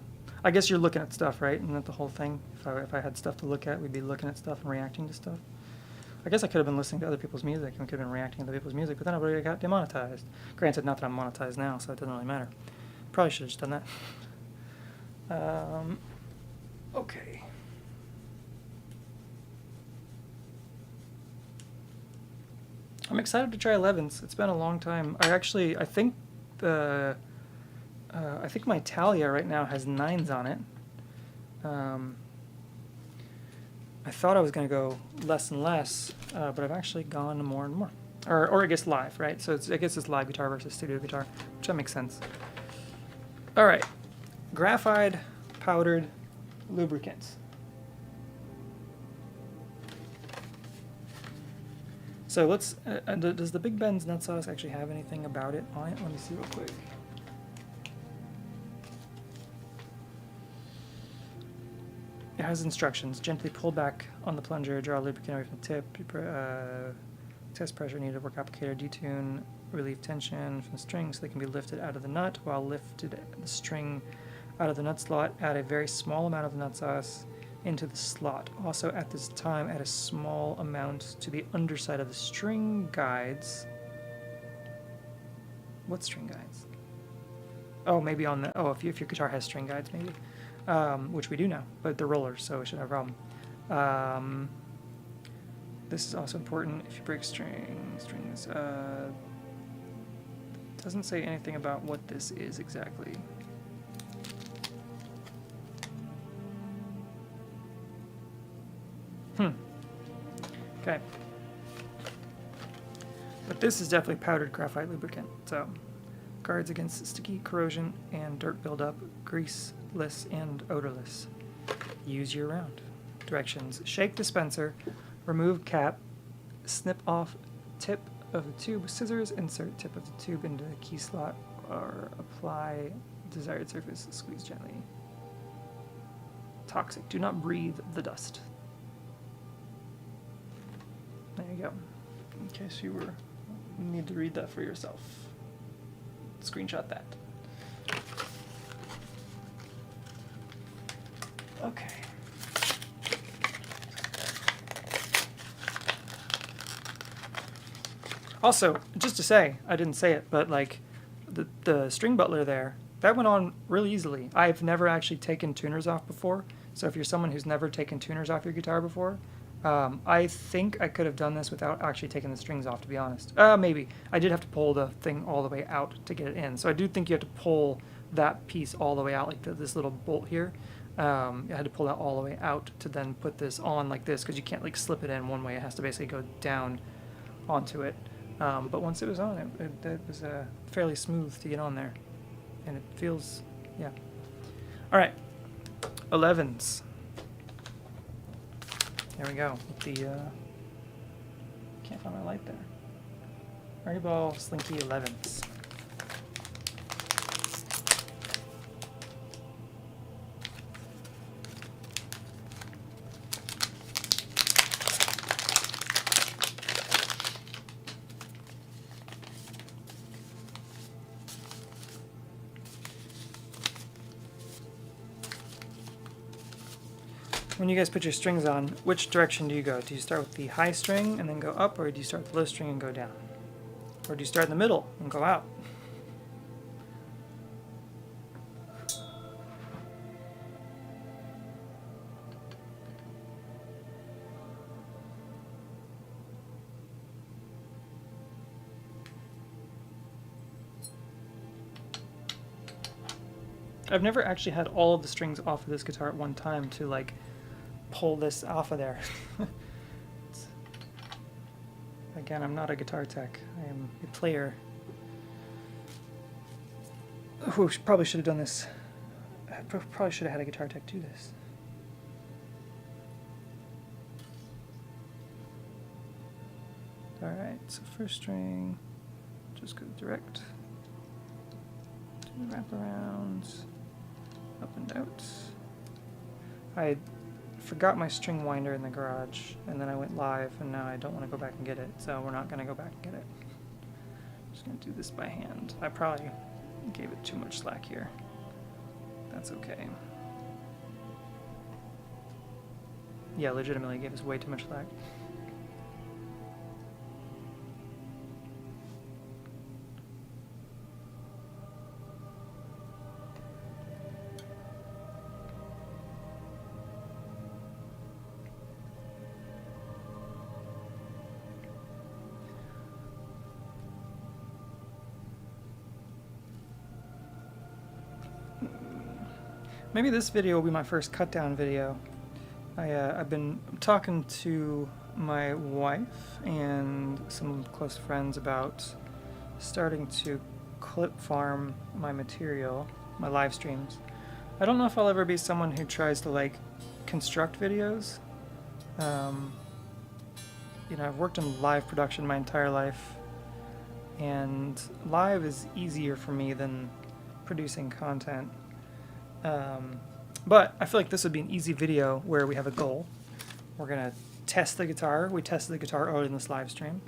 I guess you're looking at stuff, right? Isn't that the whole thing? If I had stuff to look at, we'd be looking at stuff and reacting to stuff. I guess I could have been listening to other people's music and we could have been reacting to other people's music, but then I would have got demonetized. Granted, not that I'm monetized now, so it doesn't really matter. Probably should have just done that. Okay. I'm excited to try 11s. It's been a long time. I think my Talia right now has 9s on it. I thought I was going to go less and less, but I've actually gone more and more. Or I guess live, right? So I guess it's live guitar versus studio guitar, which that makes sense. All right, graphite powdered lubricants. So let's, does the Big Ben's nut sauce actually have anything about it on it? Let me see real quick. It has instructions. Gently pull back on the plunger, draw lubricant away from the tip, test pressure needed, work applicator, detune, relieve tension from the string so they can be lifted out of the nut. While lifted the string out of the nut slot, add a very small amount of the nut sauce into the slot. Also at this time, add a small amount to the underside of the string guides. What string guides? Oh, maybe on the, if your guitar has string guides, maybe. Which we do now, but they're rollers, so we shouldn't have a problem. This is also important if you break strings. Doesn't say anything about what this is exactly. Okay. But this is definitely powdered graphite lubricant, so guards against sticky corrosion and dirt buildup, greaseless and odorless. Use year round. Directions: shake dispenser, remove cap, snip off tip of the tube with scissors, insert tip of the tube into the key slot, or apply desired surface, squeeze gently. Toxic. Do not breathe the dust. There you go. In case you need to read that for yourself. Screenshot that. Okay. Also, just to say, I didn't say it, but like the string butler there, that went on really easily. I've never actually taken tuners off before, so if you're someone who's never taken tuners off your guitar before, I think I could have done this without actually taking the strings off, to be honest. Maybe. I did have to pull the thing all the way out to get it in. So I do think you have to pull that piece all the way out, like this little bolt here. I had to pull that all the way out to then put this on like this, because you can't like slip it in one way. It has to basically go down onto it. But once it was on, it was fairly smooth to get on there. And it feels, yeah. All right, 11s. There we go. With the can't find my light there. Ernie Ball Slinky 11s. When you guys put your strings on, which direction do you go? Do you start with the high string and then go up, or do you start with the low string and go down? Or do you start in the middle and go out? I've never actually had all of the strings off of this guitar at one time to like pull this off of there. Again, I'm not a guitar tech. I am a player. Ooh, probably should have done this. I probably should have had a guitar tech do this. Alright, so first string, just go direct. Do wraparounds, up and out. I forgot my string winder in the garage, and then I went live, and now I don't want to go back and get it, so we're not going to go back and get it. I'm just going to do this by hand. I probably gave it too much slack here. That's okay. Yeah, legitimately gave us way too much slack. Maybe this video will be my first cut down video. I've been talking to my wife and some close friends about starting to clip farm my material, my live streams. I don't know if I'll ever be someone who tries to like construct videos. You know, I've worked in live production my entire life, and live is easier for me than producing content. But I feel like this would be an easy video where we have a goal. We're going to test the guitar. We tested the guitar earlier in this live stream.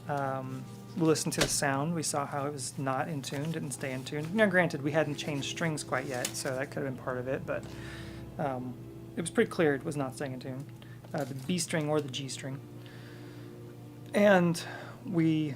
We listened to the sound. We saw how it was not in tune, didn't stay in tune. Now granted, we hadn't changed strings quite yet, so that could have been part of it, but it was pretty clear it was not staying in tune. The B string or the G string. And we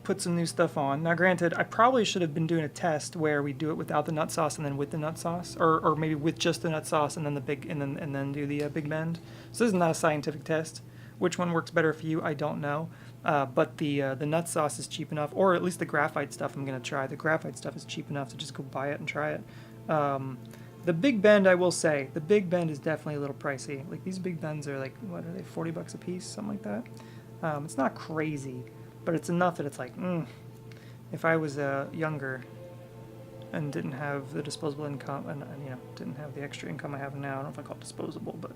put some new stuff on. Now granted, I probably should have been doing a test where we do it without the nut sauce and then with the nut sauce, or maybe with just the nut sauce and then the big and then do the big bend. So this is not a scientific test. Which one works better for you, I don't know. But the nut sauce is cheap enough, or at least the graphite stuff I'm gonna try. The graphite stuff is cheap enough to just go buy it and try it. The big bend, I will say, the big bend is definitely a little pricey. Like these big bends are like, what are they, 40 bucks a piece, something like that. It's not crazy, but it's enough that it's like, if I was younger and didn't have the disposable income, and you know, didn't have the extra income I have now, I don't know if I call it disposable, but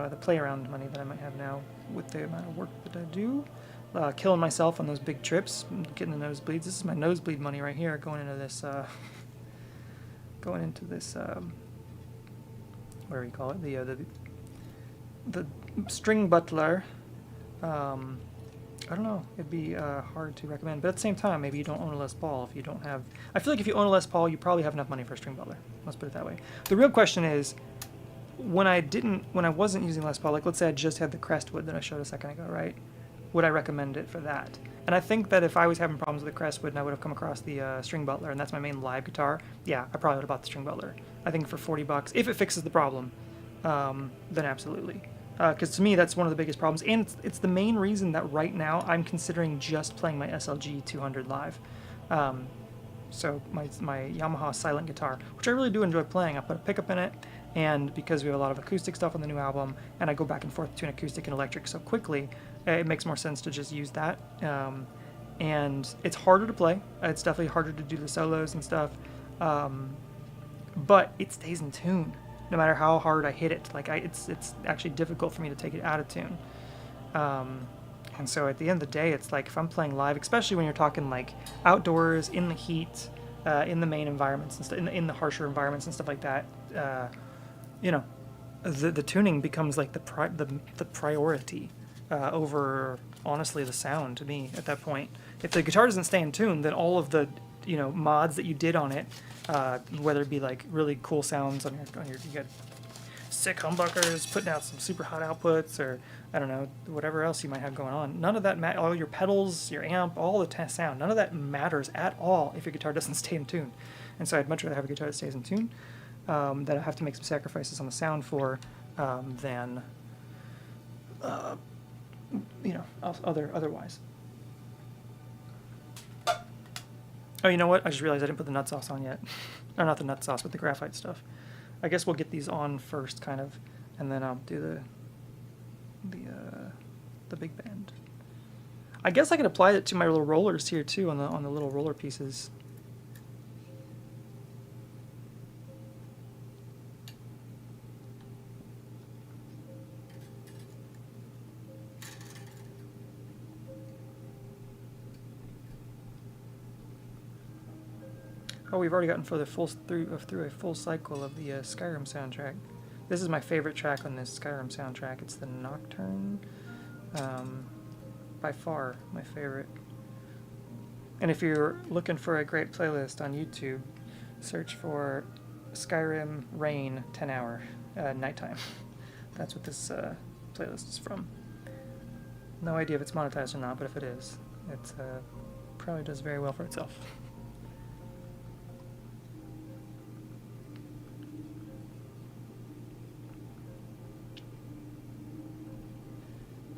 the play around money that I might have now with the amount of work that I do, killing myself on those big trips, getting the nosebleeds. This is my nosebleed money right here, going into this, what do you call it? The string butler. I don't know, it'd be hard to recommend, but at the same time, maybe you don't own a Les Paul if you don't have... I feel like if you own a Les Paul, you probably have enough money for a string butler. Let's put it that way. The real question is, when I wasn't using Les Paul, like let's say I just had the Crestwood that I showed a second ago, right? Would I recommend it for that? And I think that if I was having problems with the Crestwood and I would have come across the string butler, and that's my main live guitar, yeah, I probably would have bought the string butler. I think for 40 bucks, if it fixes the problem, then absolutely. Because to me, that's one of the biggest problems. And it's the main reason that right now I'm considering just playing my SLG 200 live. So my Yamaha silent guitar, which I really do enjoy playing. I put a pickup in it, and because we have a lot of acoustic stuff on the new album, and I go back and forth between acoustic and electric so quickly, it makes more sense to just use that. And it's harder to play. It's definitely harder to do the solos and stuff, but it stays in tune no matter how hard I hit it. Like it's actually difficult for me to take it out of tune. And so at the end of the day, it's like if I'm playing live, especially when you're talking like outdoors, in the heat, in the main environments and stuff, in the harsher environments and stuff like that, you know, the tuning becomes like the priority over honestly the sound to me at that point. If the guitar doesn't stay in tune, then all of the mods that you did on it, whether it be like really cool sounds on your you got sick humbuckers, putting out some super hot outputs, or I don't know, whatever else you might have going on. None of that all your pedals, your amp, all the sound, none of that matters at all if your guitar doesn't stay in tune. And so I'd much rather have a guitar that stays in tune, that I have to make some sacrifices on the sound for, than otherwise. Oh, you know what? I just realized I didn't put the nut sauce on yet. Or not the nut sauce, but the graphite stuff. I guess we'll get these on first, kind of, and then I'll do the big band. I guess I could apply it to my little rollers here too, on the little roller pieces. Oh, we've already gotten through a full cycle of the Skyrim soundtrack. This is my favorite track on this Skyrim soundtrack. It's the Nocturne. By far my favorite. And if you're looking for a great playlist on YouTube, search for Skyrim Rain 10 hour nighttime. That's what this playlist is from. No idea if it's monetized or not, but if it is, it probably does very well for itself.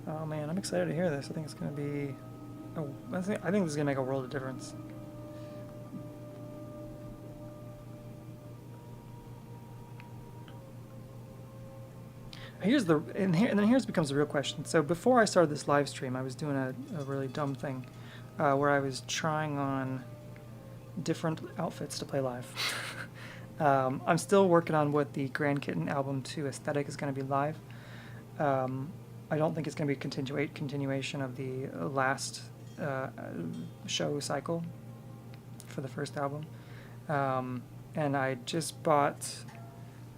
Oh man, I'm excited to hear this. I think it's going to be... I think this is going to make a world of difference. And then here's becomes the real question. So before I started this live stream, I was doing a really dumb thing where I was trying on different outfits to play live. I'm still working on what the Grand Kitten Album 2 aesthetic is going to be live. I don't think it's going to be a continuation of the last show cycle for the first album. And I just bought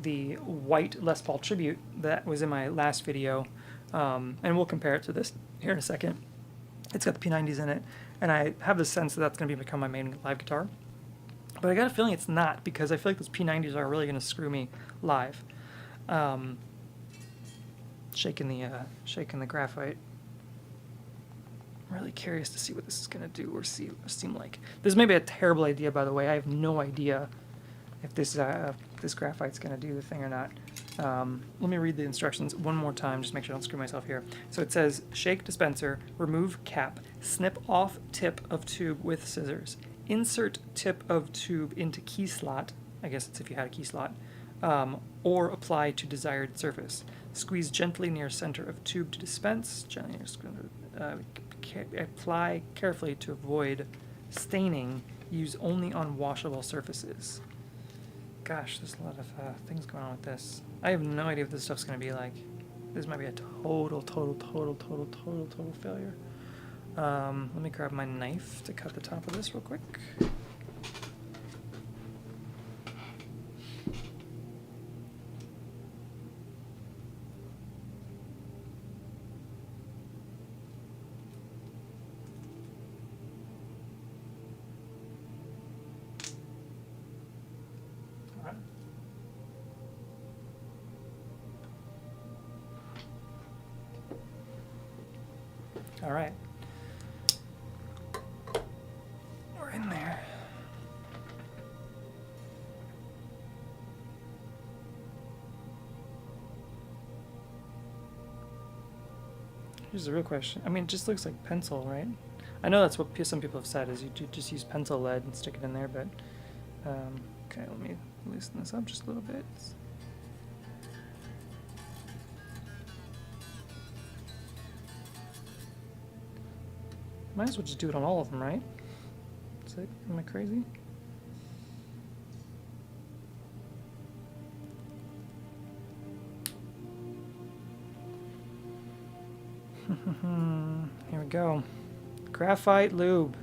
the white Les Paul Tribute that was in my last video, and we'll compare it to this here in a second. It's got the P90s in it, and I have the sense that that's going to become my main live guitar. But I got a feeling it's not, because I feel like those P90s are really going to screw me live. Shaking the graphite. I'm really curious to see what this is going to do or seem like. This may be a terrible idea, by the way. I have no idea if this graphite's going to do the thing or not. Let me read the instructions one more time, just make sure I don't screw myself here. So it says, shake dispenser, remove cap, snip off tip of tube with scissors, insert tip of tube into key slot, I guess it's if you had a key slot, or apply to desired surface. Squeeze gently near center of tube to dispense. Gently apply carefully to avoid staining. Use only on washable surfaces. Gosh, there's a lot of things going on with this. I have no idea what this stuff's going to be like. This might be a total failure. Let me grab my knife to cut the top of this real quick. All right. We're in there. Here's the real question. I mean, it just looks like pencil, right? I know that's what some people have said, is you just use pencil lead and stick it in there, but okay, let me loosen this up just a little bit. Might as well just do it on all of them, right? Is that, am I crazy? Here we go. Graphite lube.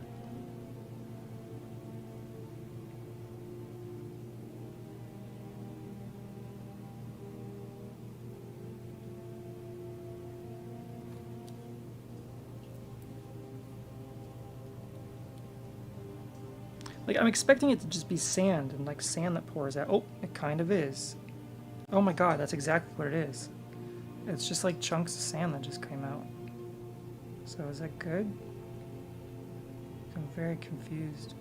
Like, I'm expecting it to just be sand and like sand that pours out. Oh, it kind of is. Oh my god, that's exactly what it is. It's just like chunks of sand that just came out. So is that good? I'm very confused.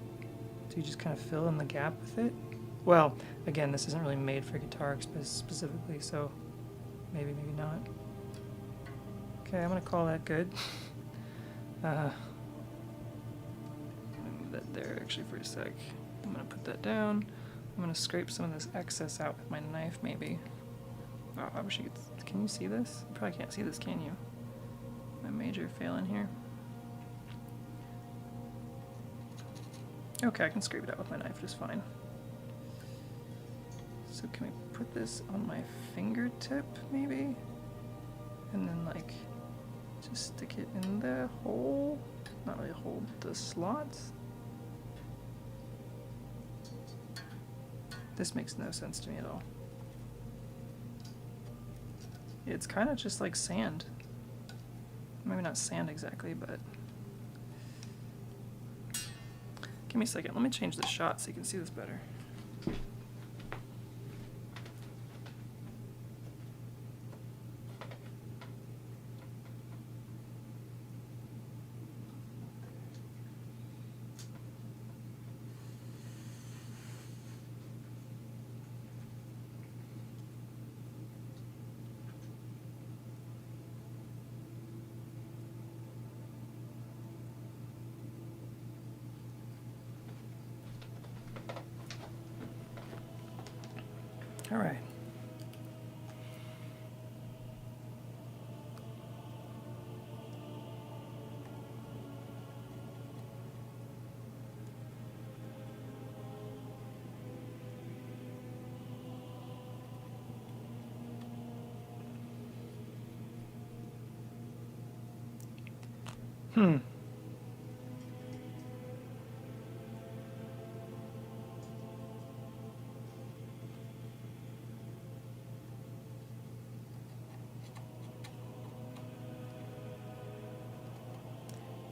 Do you just kind of fill in the gap with it? Well, again, this isn't really made for guitar specifically, so maybe not. Okay, I'm gonna call that good. Move that there actually for a sec. I'm gonna put that down. I'm gonna scrape some of this excess out with my knife, maybe. Oh, I wish you could. Can you see this? You probably can't see this, can you? My major fail in here. Okay, I can scrape it out with my knife just fine. So can we put this on my fingertip, maybe? And then, like, just stick it in the hole? Not really a hole, but the slots? This makes no sense to me at all. It's kind of just like sand. Maybe not sand exactly, but... Give me a second. Let me change the shot so you can see this better. All right.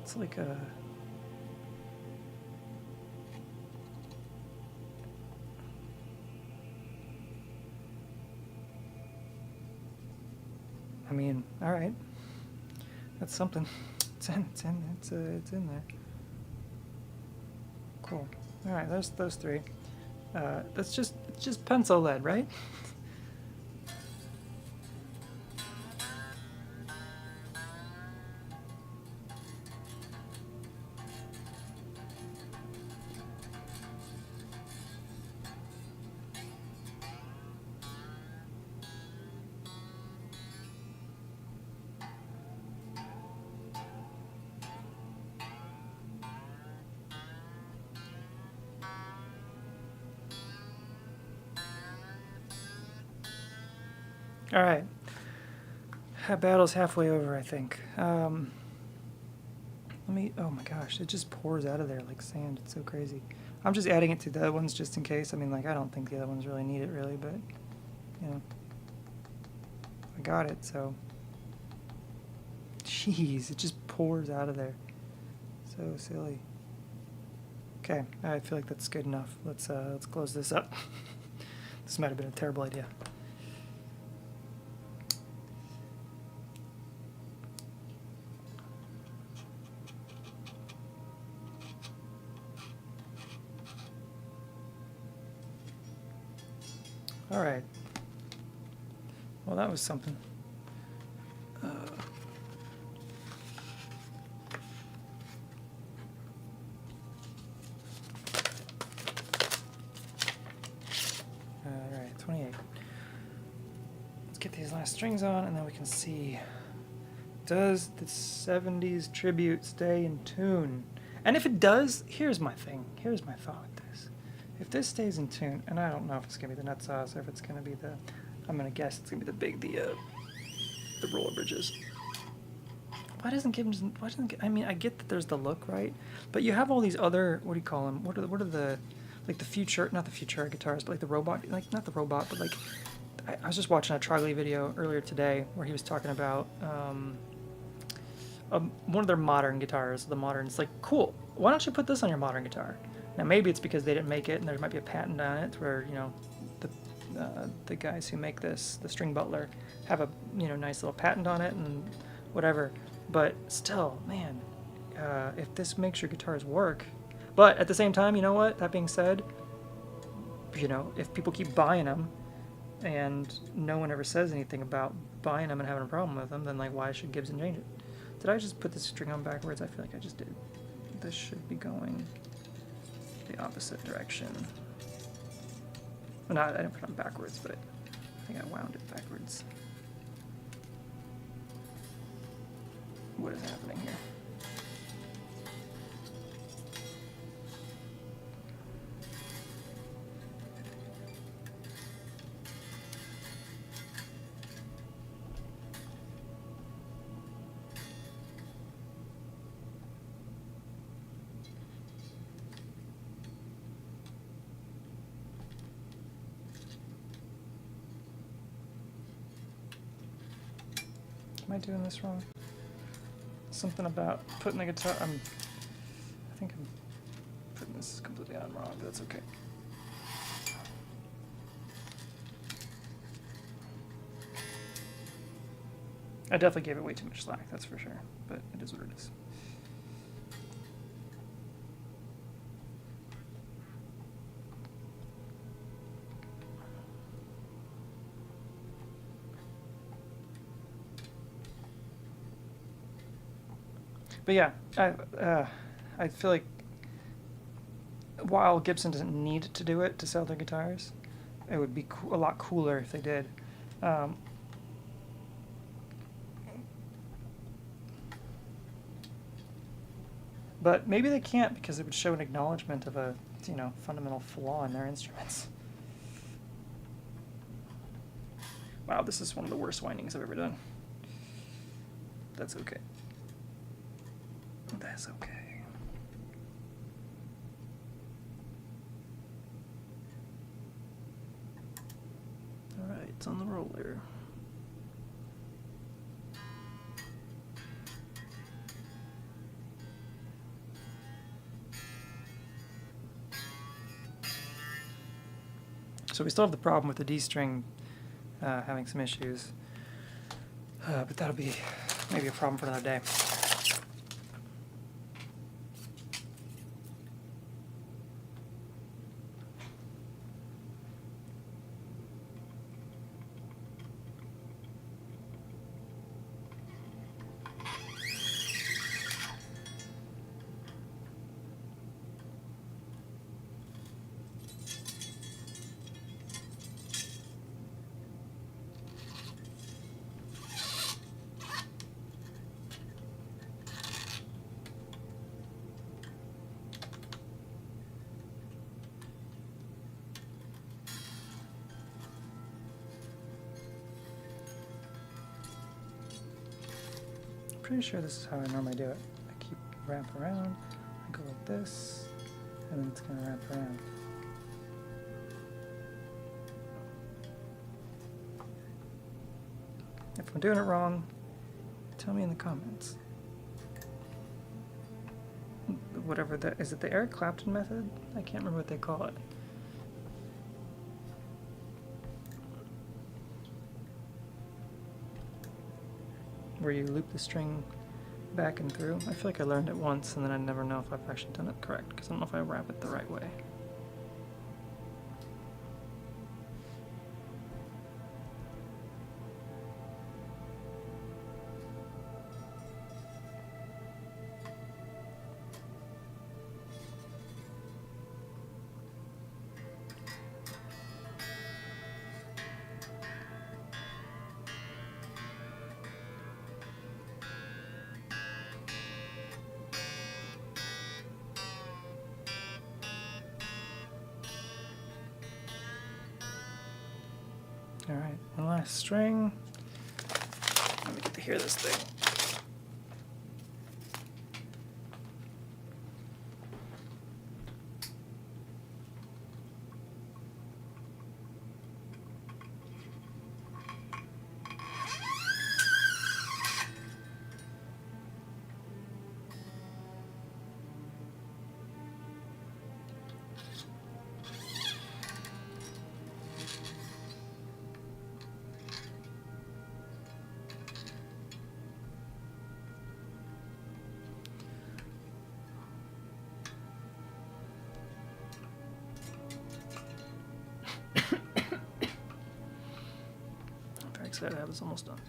It's like a... I mean, all right. That's something. It's in there. Cool. All right, there's those three. It's just pencil lead, right? All right. That battle's halfway over, I think. Let me... Oh my gosh, it just pours out of there like sand. It's so crazy. I'm just adding it to the other ones just in case. I mean, like, I don't think the other ones really need it, really, but, you know. I got it, so... Jeez, it just pours out of there. So silly. Okay, I feel like that's good enough. Let's close this up. This might have been a terrible idea. All right. Well, that was something. strings on, and then we can see, does the 70s tribute stay in tune? And if it does, here's my thing. Here's my thought with this. If this stays in tune, and I don't know if it's going to be the nut sauce or if it's going to be the, I'm going to guess it's going to be the roller bridges. Why doesn't I mean, I get that there's the look, right? But you have all these other, what do you call them? What are the, like the future, not the future guitars, but like the robot, like not the robot, but like, I was just watching a Trogley video earlier today where he was talking about one of their modern guitars, the modern. It's like, cool, why don't you put this on your modern guitar? Now maybe it's because they didn't make it and there might be a patent on it where, you know, the guys who make this, the string butler, have a, you know, nice little patent on it and whatever. But still, man, if this makes your guitars work. But at the same time, you know what, that being said, you know, if people keep buying them and no one ever says anything about buying them and having a problem with them, then like, why should Gibson change it? Did I just put this string on backwards? I feel like I just did. This should be going the opposite direction. Well, no, I didn't put it on backwards, but I think I wound it backwards. What is happening here? Am I doing this wrong? Something about putting the guitar, I think I'm putting this completely on wrong, but that's okay. I definitely gave it way too much slack, that's for sure, but it is what it is. But yeah, I feel like while Gibson doesn't need to do it to sell their guitars, it would be a lot cooler if they did. But maybe they can't because it would show an acknowledgement of a, you know, fundamental flaw in their instruments. Wow, this is one of the worst windings I've ever done. That's okay. That's okay. Alright, it's on the roller. So we still have the problem with the D string having some issues, but that'll be maybe a problem for another day. Pretty sure this is how I normally do it. I keep wrap around, I go like this, and then it's going to wrap around. If I'm doing it wrong, tell me in the comments. Whatever that is, it the Eric Clapton method? I can't remember what they call it. Where you loop the string back and through. I feel like I learned it once and then I never know if I've actually done it correct because I don't know if I wrap it the right way. All right, one last string. Let me get to hear this thing. Excited to have this almost done.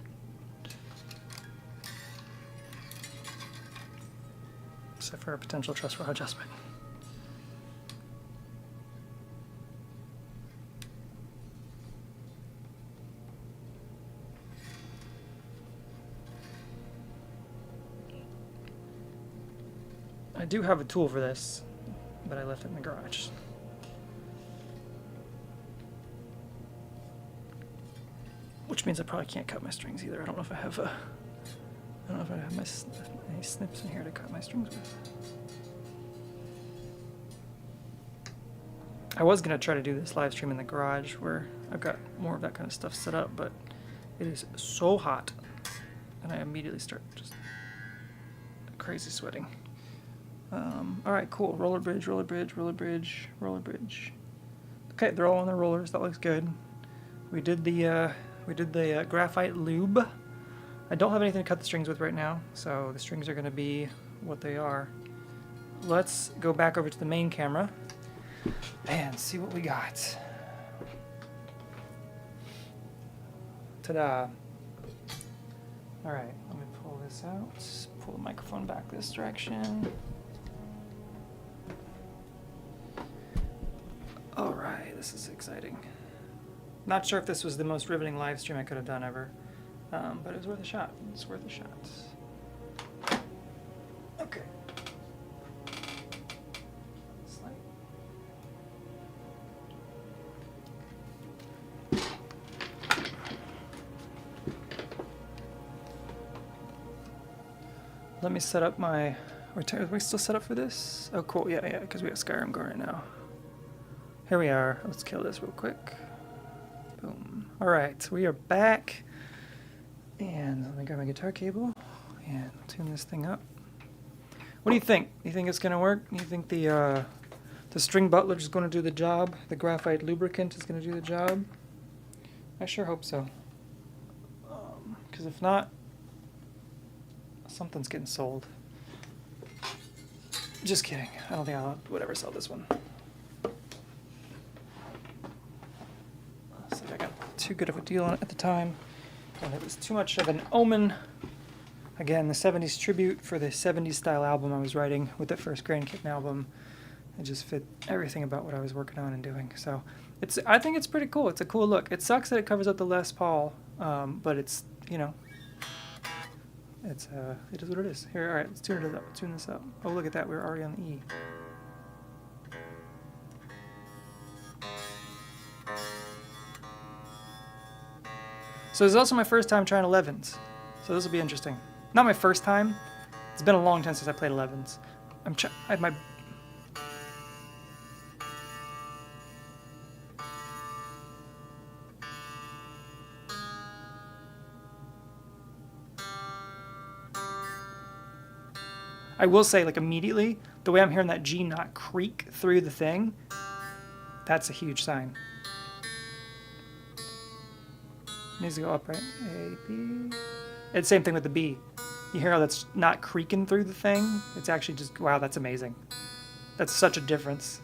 Except for a potential truss rod adjustment. I do have a tool for this, but I left it in the garage. Which means I probably can't cut my strings either. I don't know if I have any snips in here to cut my strings with. I was gonna try to do this live stream in the garage where I've got more of that kind of stuff set up, but it is so hot, and I immediately start just crazy sweating. All right, cool. Roller bridge, roller bridge, roller bridge, roller bridge. Okay, they're all on their rollers. That looks good. We did the graphite lube. I don't have anything to cut the strings with right now, so the strings are going to be what they are. Let's go back over to the main camera and see what we got. Ta-da. All right, let me pull this out. Pull the microphone back this direction. All right, this is exciting. Not sure if this was the most riveting live stream I could have done ever, but it was worth a shot. It's worth a shot. Okay. Slide. Let me set up my... Are we still set up for this? Oh, cool. Yeah, because we have Skyrim going right now. Here we are. Let's kill this real quick. Boom. All right, we are back. And let me grab my guitar cable and tune this thing up. What do you think? You think it's going to work? You think the string butler is going to do the job? The graphite lubricant is going to do the job? I sure hope so. Because if not, something's getting sold. Just kidding. I don't think I would ever sell this one. Looks like I got too good of a deal on it at the time, and it was too much of an omen. Again, the 70s tribute for the 70s style album I was writing with that first Grand Kitten album. It just fit everything about what I was working on and doing. So I think it's pretty cool. It's a cool look. It sucks that it covers up the Les Paul, but it's, you know, it is what it is. Here, all right, let's tune it up. Tune this up. Oh, look at that. We're already on the E. So this is also my first time trying 11s. So this will be interesting. Not my first time. It's been a long time since I played 11s. I will say, like, immediately, the way I'm hearing that G not creak through the thing, that's a huge sign. It needs to go up, right? A, B. It's the same thing with the B. You hear how that's not creaking through the thing? It's actually just, wow, that's amazing. That's such a difference.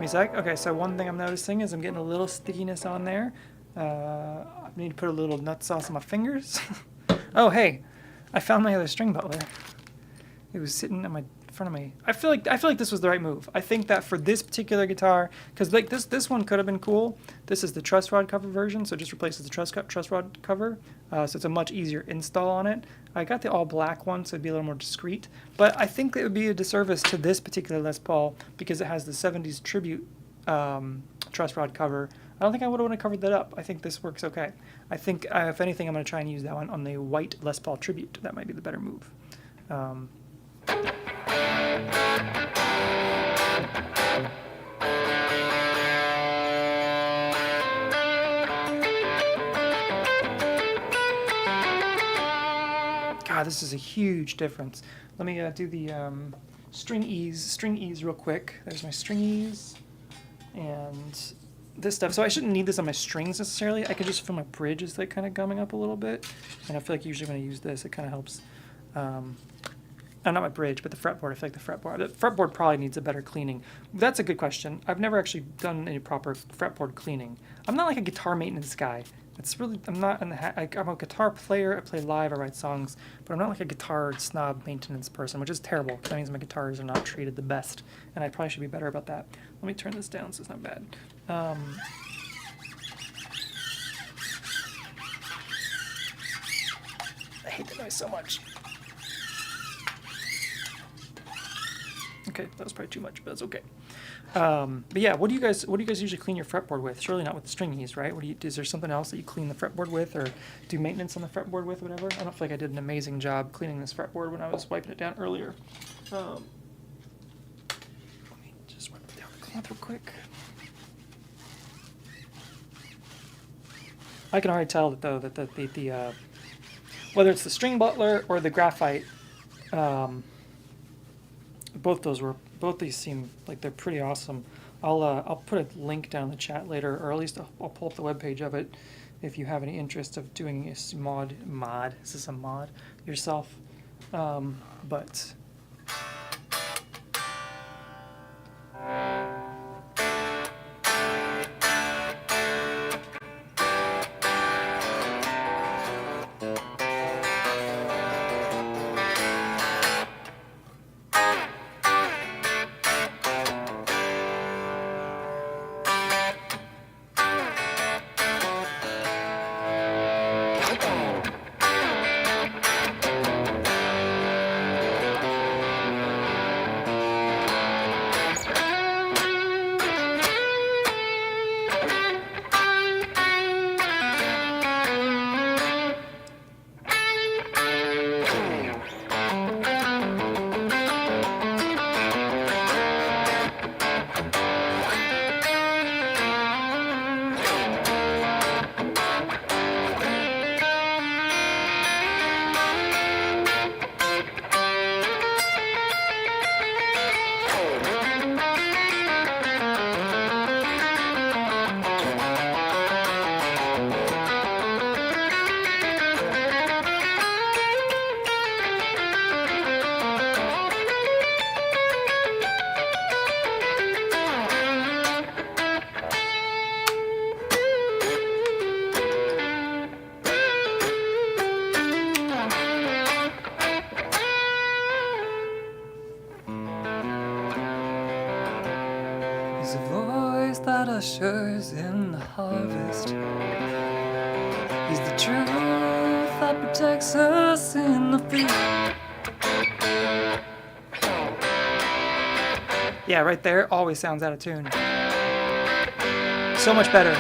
a sec. Okay, so one thing I'm noticing is I'm getting a little stickiness on there. I need to put a little nut sauce on my fingers. Oh, hey, I found my other string butler. It was sitting in front of me. I feel like this was the right move. I think that for this particular guitar, because like this one could have been cool. This is the truss rod cover version, so it just replaces the truss rod cover. So it's a much easier install on it. I got the all black one, so it'd be a little more discreet. But I think that it would be a disservice to this particular Les Paul because it has the 70s tribute truss rod cover. I don't think I would have covered that up. I think this works okay. I think, if anything, I'm going to try and use that one on the white Les Paul tribute. That might be the better move. God, this is a huge difference. Let me do the string ease real quick. There's my string ease and this stuff. So I shouldn't need this on my strings necessarily. I could just feel my bridge is like kind of gumming up a little bit. And I feel like usually when I use this, it kind of helps. Not my bridge, but the fretboard. I feel like the fretboard probably needs a better cleaning. That's a good question. I've never actually done any proper fretboard cleaning. I'm not like a guitar maintenance guy. I'm not I'm a guitar player. I play live. I write songs, but I'm not like a guitar snob maintenance person, which is terrible. That means my guitars are not treated the best, and I probably should be better about that. Let me turn this down so it's not bad. I hate the noise so much. Okay, that was probably too much, but that's okay. But yeah, what do you guys usually clean your fretboard with? Surely not with the string ease, right? Is there something else that you clean the fretboard with, or do maintenance on the fretboard with, whatever? I don't feel like I did an amazing job cleaning this fretboard when I was wiping it down earlier. Let me just wipe it down the cloth real quick. I can already tell that though that the whether it's the string butler or the graphite. Both these seem like they're pretty awesome. I'll put a link down in the chat later, or at least I'll pull up the webpage of it if you have any interest of doing a mod. Is this a mod yourself? But He's a voice that ushers in the harvest. He's the truth that protects us in the field. Yeah, right there, always sounds out of tune. So much better.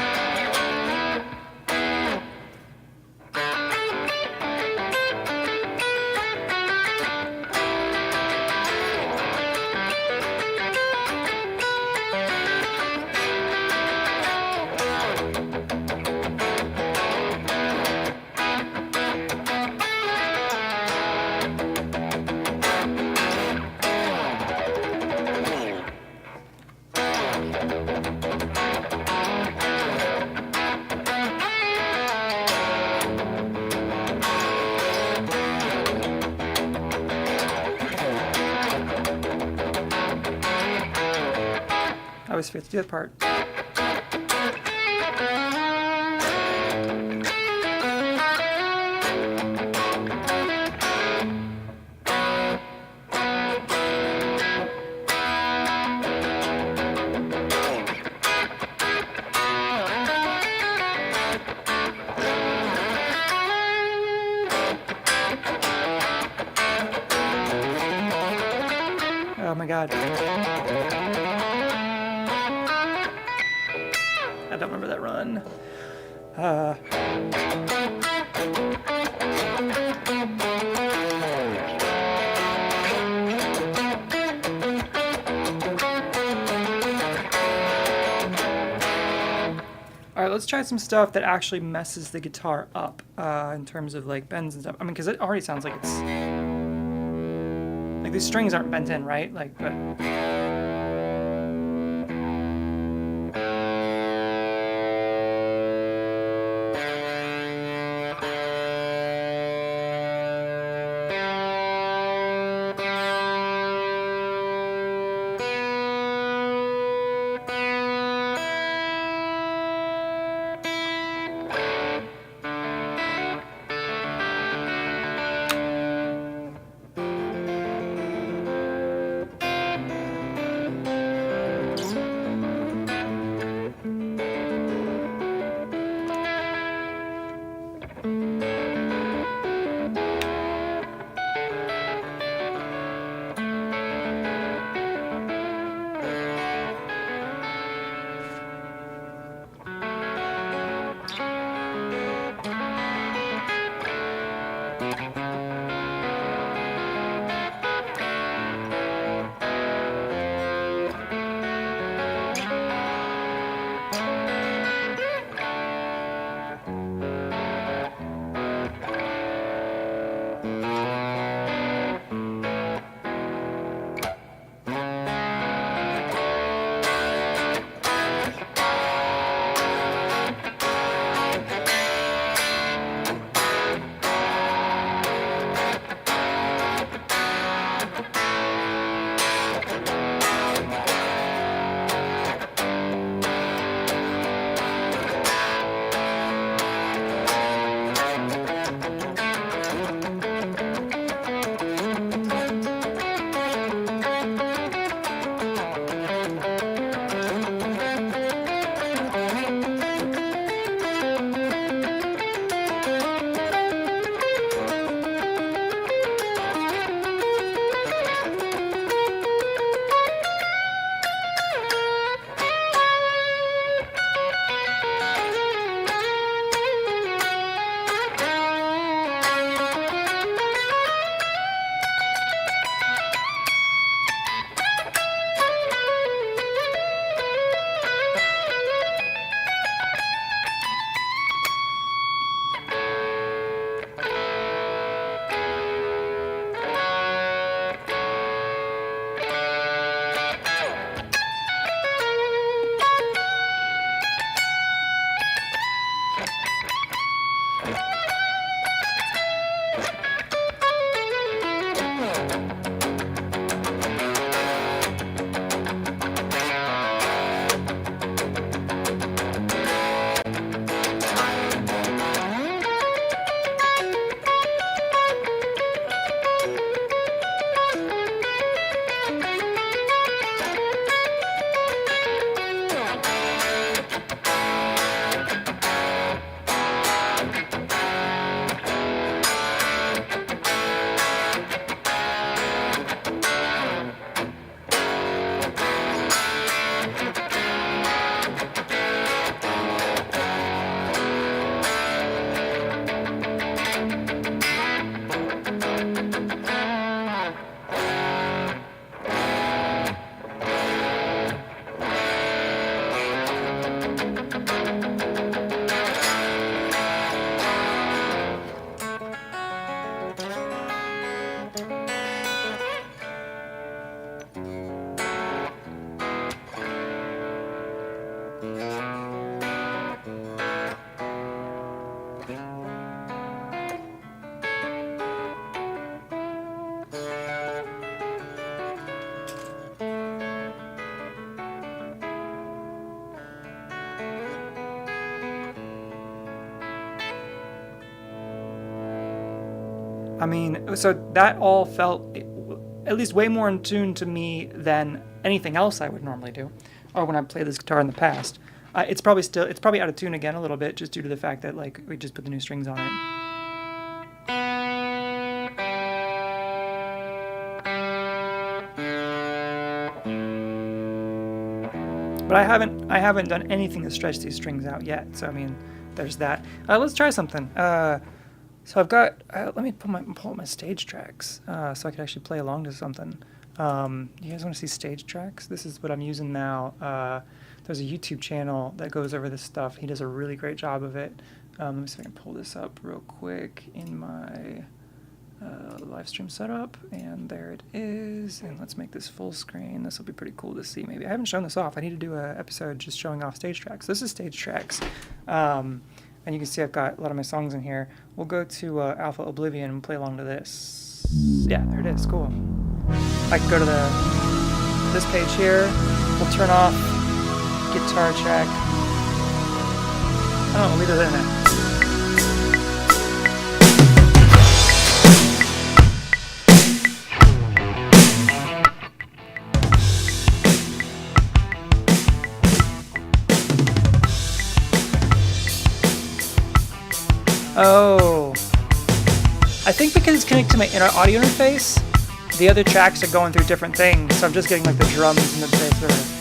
always forget to do that part. Oh my god. I don't remember that run. All right, let's try some stuff that actually messes the guitar up in terms of like bends and stuff. I mean, because it already sounds like it's like these strings aren't bent in, right? Like, but. I mean, so that all felt at least way more in tune to me than anything else I would normally do, or when I played this guitar in the past. It's probably out of tune again a little bit, just due to the fact that like we just put the new strings on it. But I haven't done anything to stretch these strings out yet. So I mean, there's that. Let's try something. So I've got. Let me pull up my stage tracks so I could actually play along to something. You guys want to see stage tracks? This is what I'm using now. There's a YouTube channel that goes over this stuff. He does a really great job of it. Let me see if I can pull this up real quick in my live stream setup, and there it is. And let's make this full screen. This will be pretty cool to see. Maybe I haven't shown this off. I need to do an episode just showing off stage tracks. This is stage tracks, and you can see I've got a lot of my songs in here. We'll go to Alpha Oblivion and play along to this. Yeah, there it is. Cool. I can go to this page here. We'll turn off guitar track. Oh, we'll leave it in there. Oh, I think because it's connected to my inner audio interface, the other tracks are going through different things, so I'm just getting like the drums and the bass. Whatever.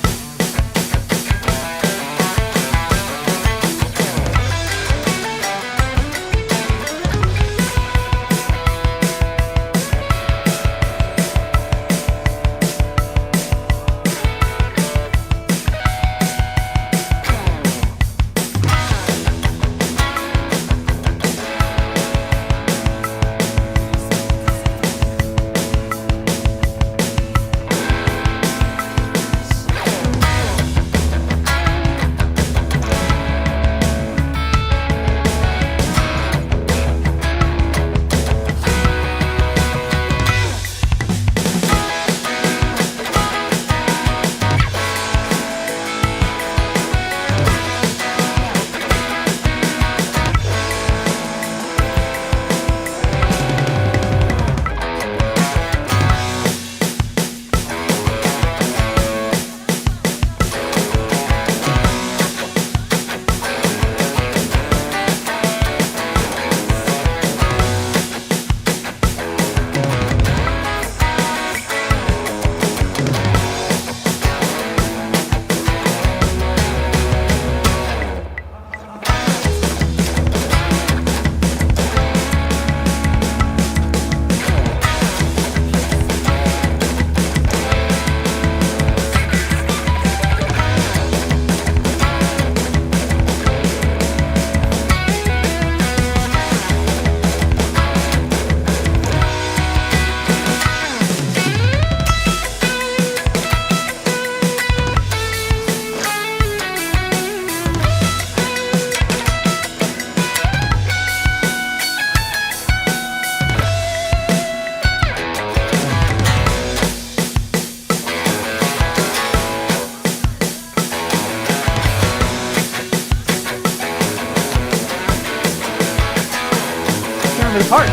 Part.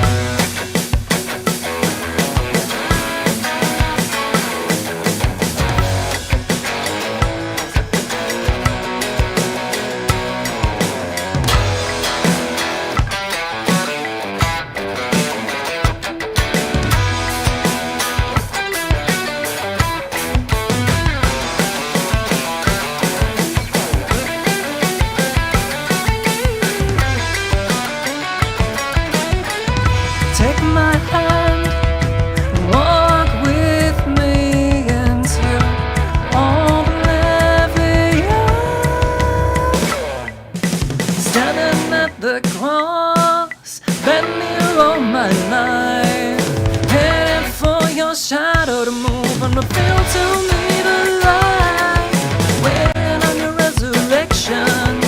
Take my hand, walk with me into oblivion. Standing at the cross, been here all my life, heading for your shadow to move and reveal to me the light. Waiting on your resurrection,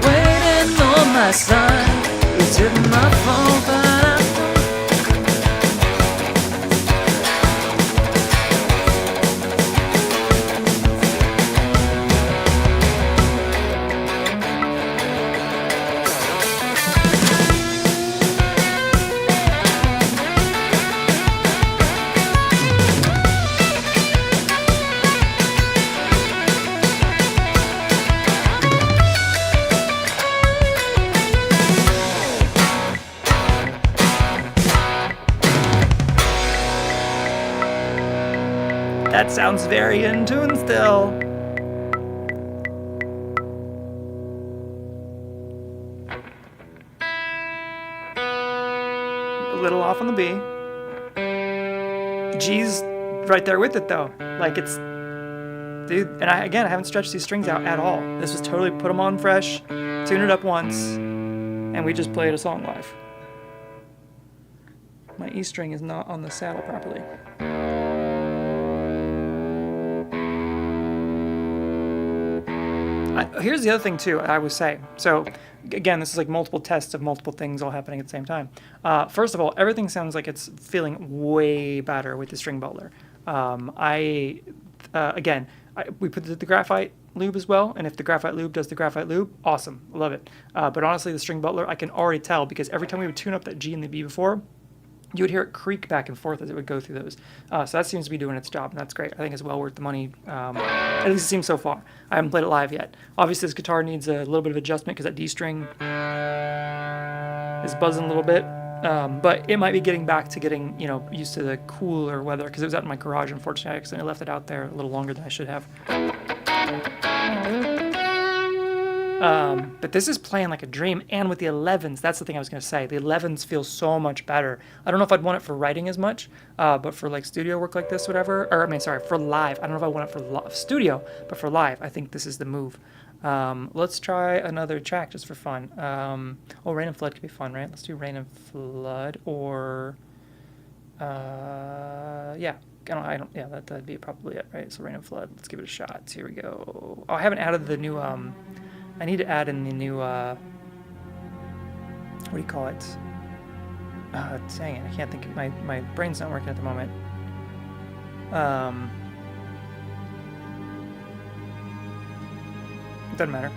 waiting on my side. You did not fall, but That sounds very in tune still. A little off on the B. G's right there with it though. Like it's, dude, and I haven't stretched these strings out at all. This was totally put them on fresh, tune it up once, and we just played a song live. My E string is not on the saddle properly. Here's the other thing too, I would say. So again, this is like multiple tests of multiple things all happening at the same time. First of all, everything sounds like it's feeling way better with the string butler. We put the graphite lube as well, and if the graphite lube does the graphite lube, awesome, love it. But honestly, the string butler, I can already tell, because every time we would tune up that G and the B before, you would hear it creak back and forth as it would go through those. So that seems to be doing its job, and that's great. I think it's well worth the money, at least it seems so far. I haven't played it live yet. Obviously, this guitar needs a little bit of adjustment because that D string is buzzing a little bit. But it might be getting back to getting, used to the cooler weather, because it was out in my garage, unfortunately. I accidentally left it out there a little longer than I should have. But this is playing like a dream, and with the 11s, that's the thing I was going to say. The 11s feel so much better. I don't know if I'd want it for writing as much, but for like studio work like this, whatever, for live. I don't know if I want it for studio, but for live, I think this is the move. Let's try another track just for fun. Rain and Flood could be fun, right? Let's do Rain and Flood, or that'd be probably it, right? So Rain and Flood, let's give it a shot. Here we go. Oh, I haven't added the new, I need to add in the new, what do you call it? Dang it, I can't think, my brain's not working at the moment. Doesn't matter.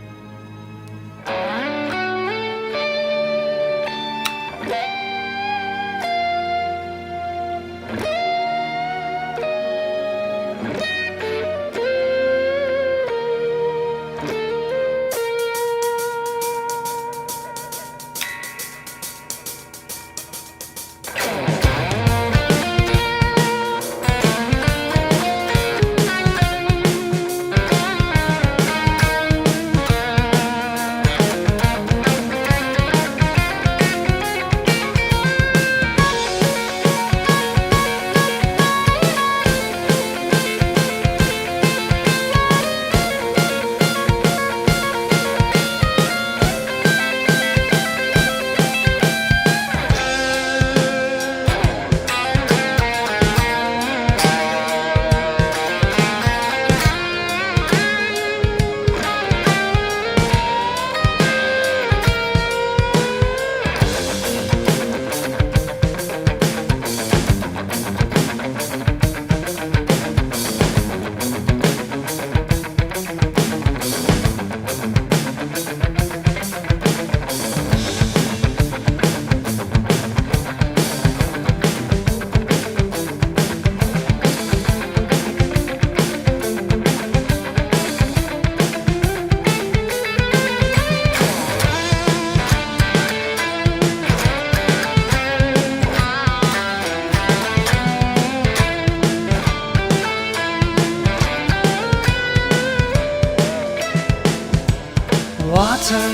Water,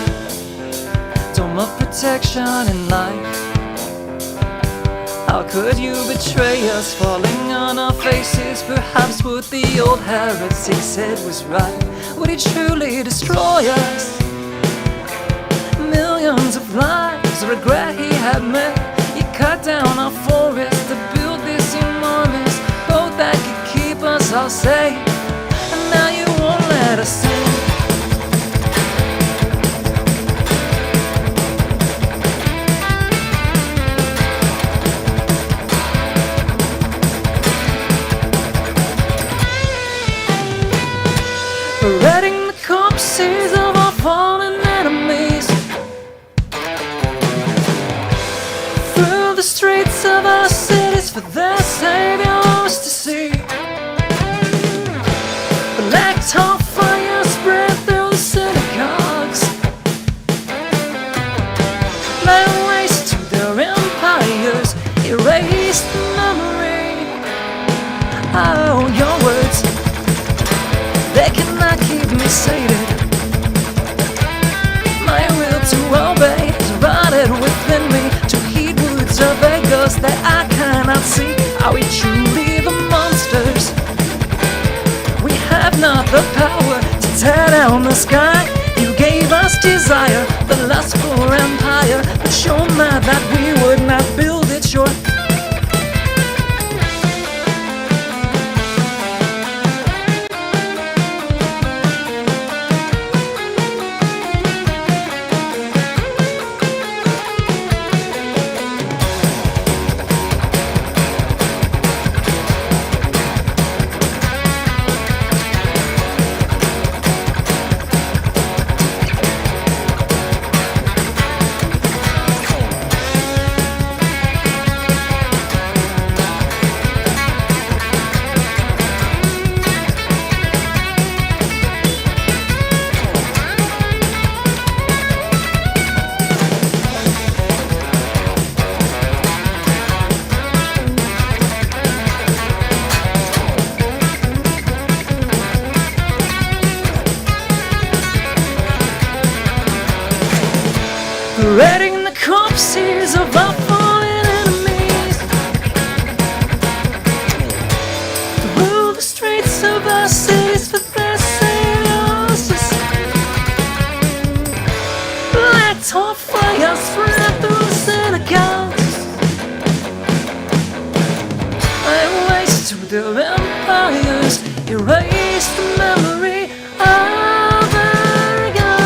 dome of protection in life. How could you betray us, falling on our faces? Perhaps what the old heretic said was right. Would he truly destroy us? Millions of lives, the regret he had made. He cut down our forest to build this enormous boat that could keep us all safe. And now you won't let us sing. Parading the corpses of our fallen enemies through the streets of our cities for their saviors to see. Black tar fire spread through the synagogues, laying waste to their empires, erased the memory. Oh, your word sated. My will to obey is rotted within me, to heed words of a ghost that I cannot see. Are we truly the monsters? We have not the power to tear down the sky. You gave us desire, the lust for empire, but you're mad that we would not build it, sure. Parading the corpses of our fallen enemies through the streets of our cities for their saviors. Let our fire spread through synagogues and waste to their empires, erase the memory of arrogance.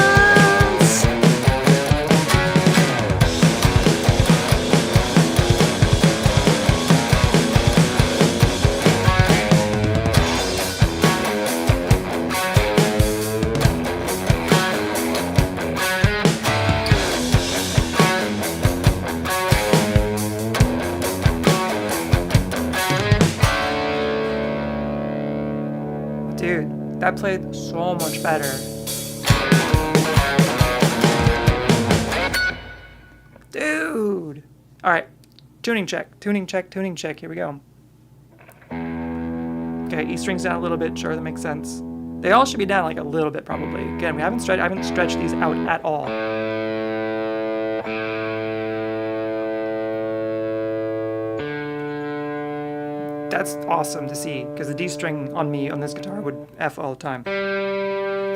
Dude, that played so much better. Dude! Alright, tuning check. Here we go. Okay, E string's down a little bit, sure, that makes sense. They all should be down like a little bit, probably. Again, I haven't stretched these out at all. That's awesome to see, because the D string on me on this guitar would F all the time.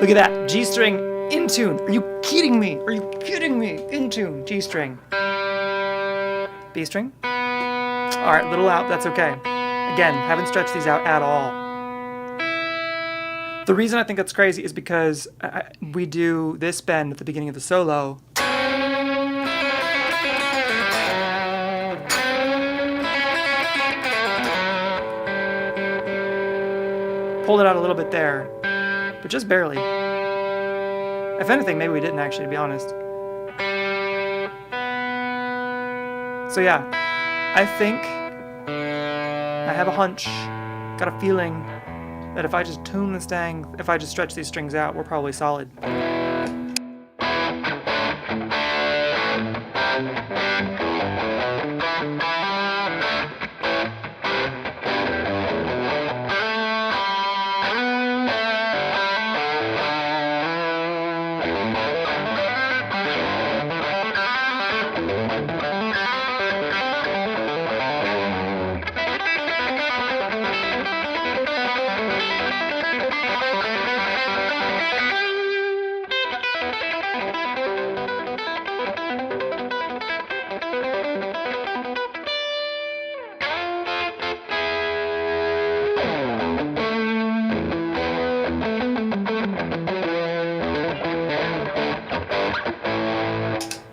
Look at that, G string in tune. Are you kidding me? In tune, G string. B string. All right, little out, that's okay. Again, haven't stretched these out at all. The reason I think that's crazy is because we do this bend at the beginning of the solo. Pulled it out a little bit there, but just barely. If anything, maybe we didn't actually, to be honest. So yeah, I think, I have a hunch, got a feeling that if I just tune this thing, if I just stretch these strings out, we're probably solid.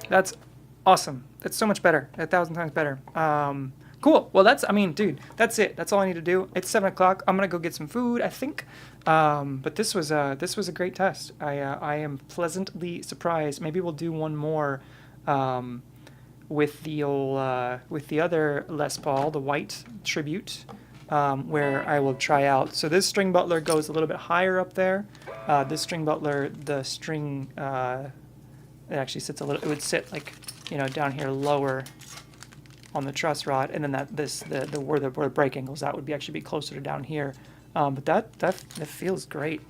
That's awesome. That's so much better. 1,000 times better. Cool. Well, that's, I mean, dude, that's it. That's all I need to do. It's 7 o'clock. I'm going to go get some food, I think. But this was a great test. I am pleasantly surprised. Maybe we'll do one more with the old, with the other Les Paul, the white tribute, where I will try out. So this string butler goes a little bit higher up there. This string butler, the string, it actually sits a little, it would sit like, you know, down here lower on the truss rod, and then where the break angles, that would actually be closer to down here. But that feels great.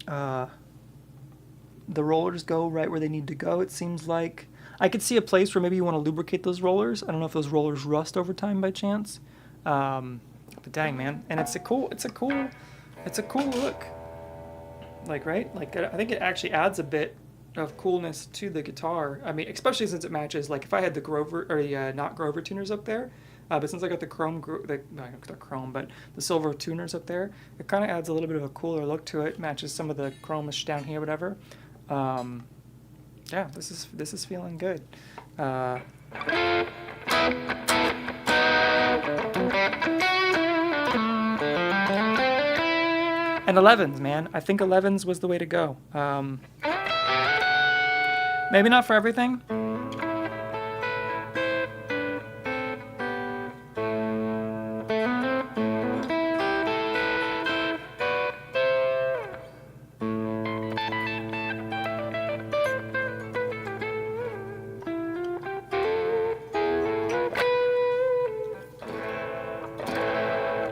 the rollers go right where they need to go. It seems like I could see a place where maybe you want to lubricate those rollers. I don't know if those rollers rust over time by chance. But dang, man, and it's a cool look. Like, right? Like, I think it actually adds a bit of coolness to the guitar. I mean, especially since it matches. Like, if I had the Grover or the not Grover tuners up there, but since I got the chrome, not chrome, but the silver tuners up there, it kind of adds a little bit of a cooler look to it. Matches some of the chromish down here, whatever. Yeah, this is feeling good. And 11s, man. I think 11s was the way to go. Maybe not for everything.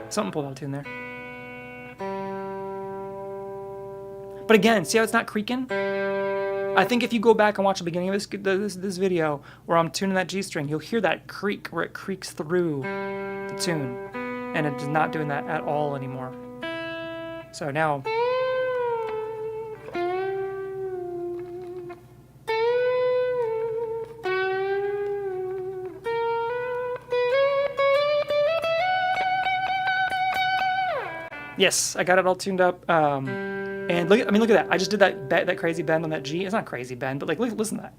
Something pulled out of tune there. But again, see how it's not creaking? I think if you go back and watch the beginning of this video where I'm tuning that G string, you'll hear that creak where it creaks through the tune. And it is not doing that at all anymore. So now... Yes, I got it all tuned up. And look at that. I just did that crazy bend on that G. It's not crazy bend, but like listen to that.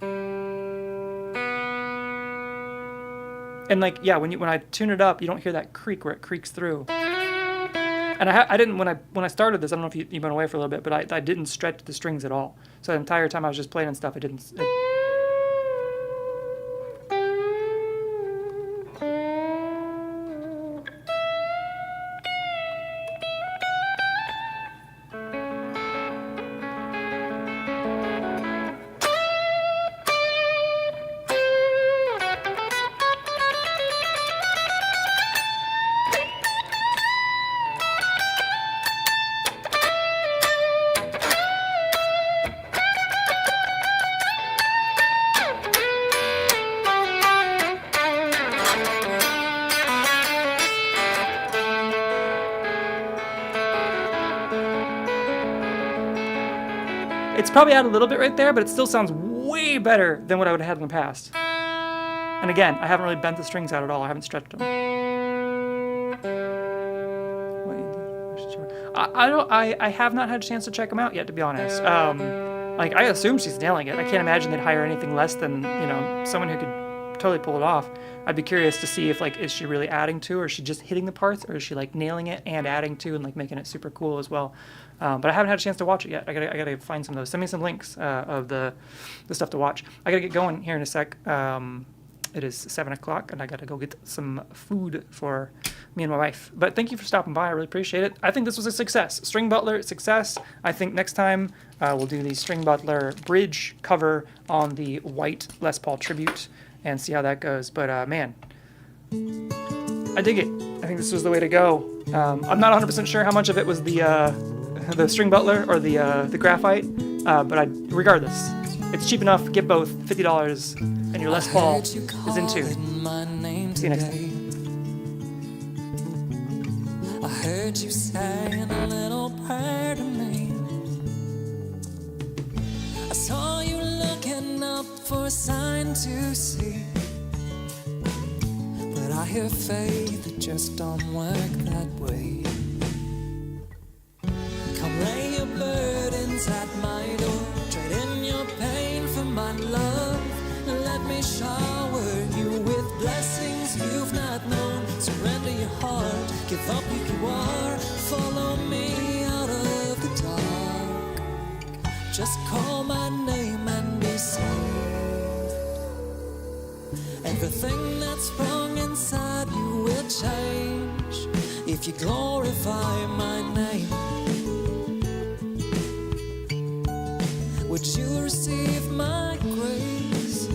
And like, yeah, when I tune it up, you don't hear that creak where it creaks through. And I didn't when I started this. I don't know if you've been away for a little bit, but I didn't stretch the strings at all. So the entire time I was just playing and stuff, it didn't. It's probably out a little bit right there, but it still sounds way better than what I would have had in the past. And again, I haven't really bent the strings out at all. I haven't stretched them. I have not had a chance to check them out yet, to be honest. Like, I assume she's nailing it. I can't imagine they'd hire anything less than, someone who could totally pull it off. I'd be curious to see if, like, is she really adding to, or is she just hitting the parts, or is she, like, nailing it and adding to and, like, making it super cool as well. But I haven't had a chance to watch it yet. I gotta find some of those. Send me some links of the stuff to watch. I gotta get going here in a sec. It is 7 o'clock, and I gotta go get some food for me and my wife. But thank you for stopping by. I really appreciate it. I think this was a success. String Butler, success. I think next time we'll do the String Butler bridge cover on the white Les Paul Tribute and see how that goes. But man, I dig it. I think this was the way to go. I'm not 100% sure how much of it was the String Butler or the graphite, but regardless, it's cheap enough. Get both, $50, and your Les Paul is in tune. See you next time. I heard you saying a little prayer to me. I saw you looking up for a sign to see. But I hear faith, it just don't work that way. Come lay your burdens at my door. Trade in your pain for my love. Let me shower you with blessings you've not known. Surrender your heart, give up who you are. Follow me out of the dark. Just call my name and be saved. Everything that's wrong inside you will change if you glorify my name. Would you receive my grace?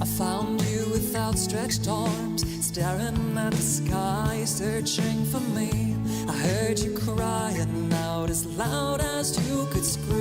I found you without outstretched arms, staring at the sky, searching for me. I heard you crying out as loud as you could scream.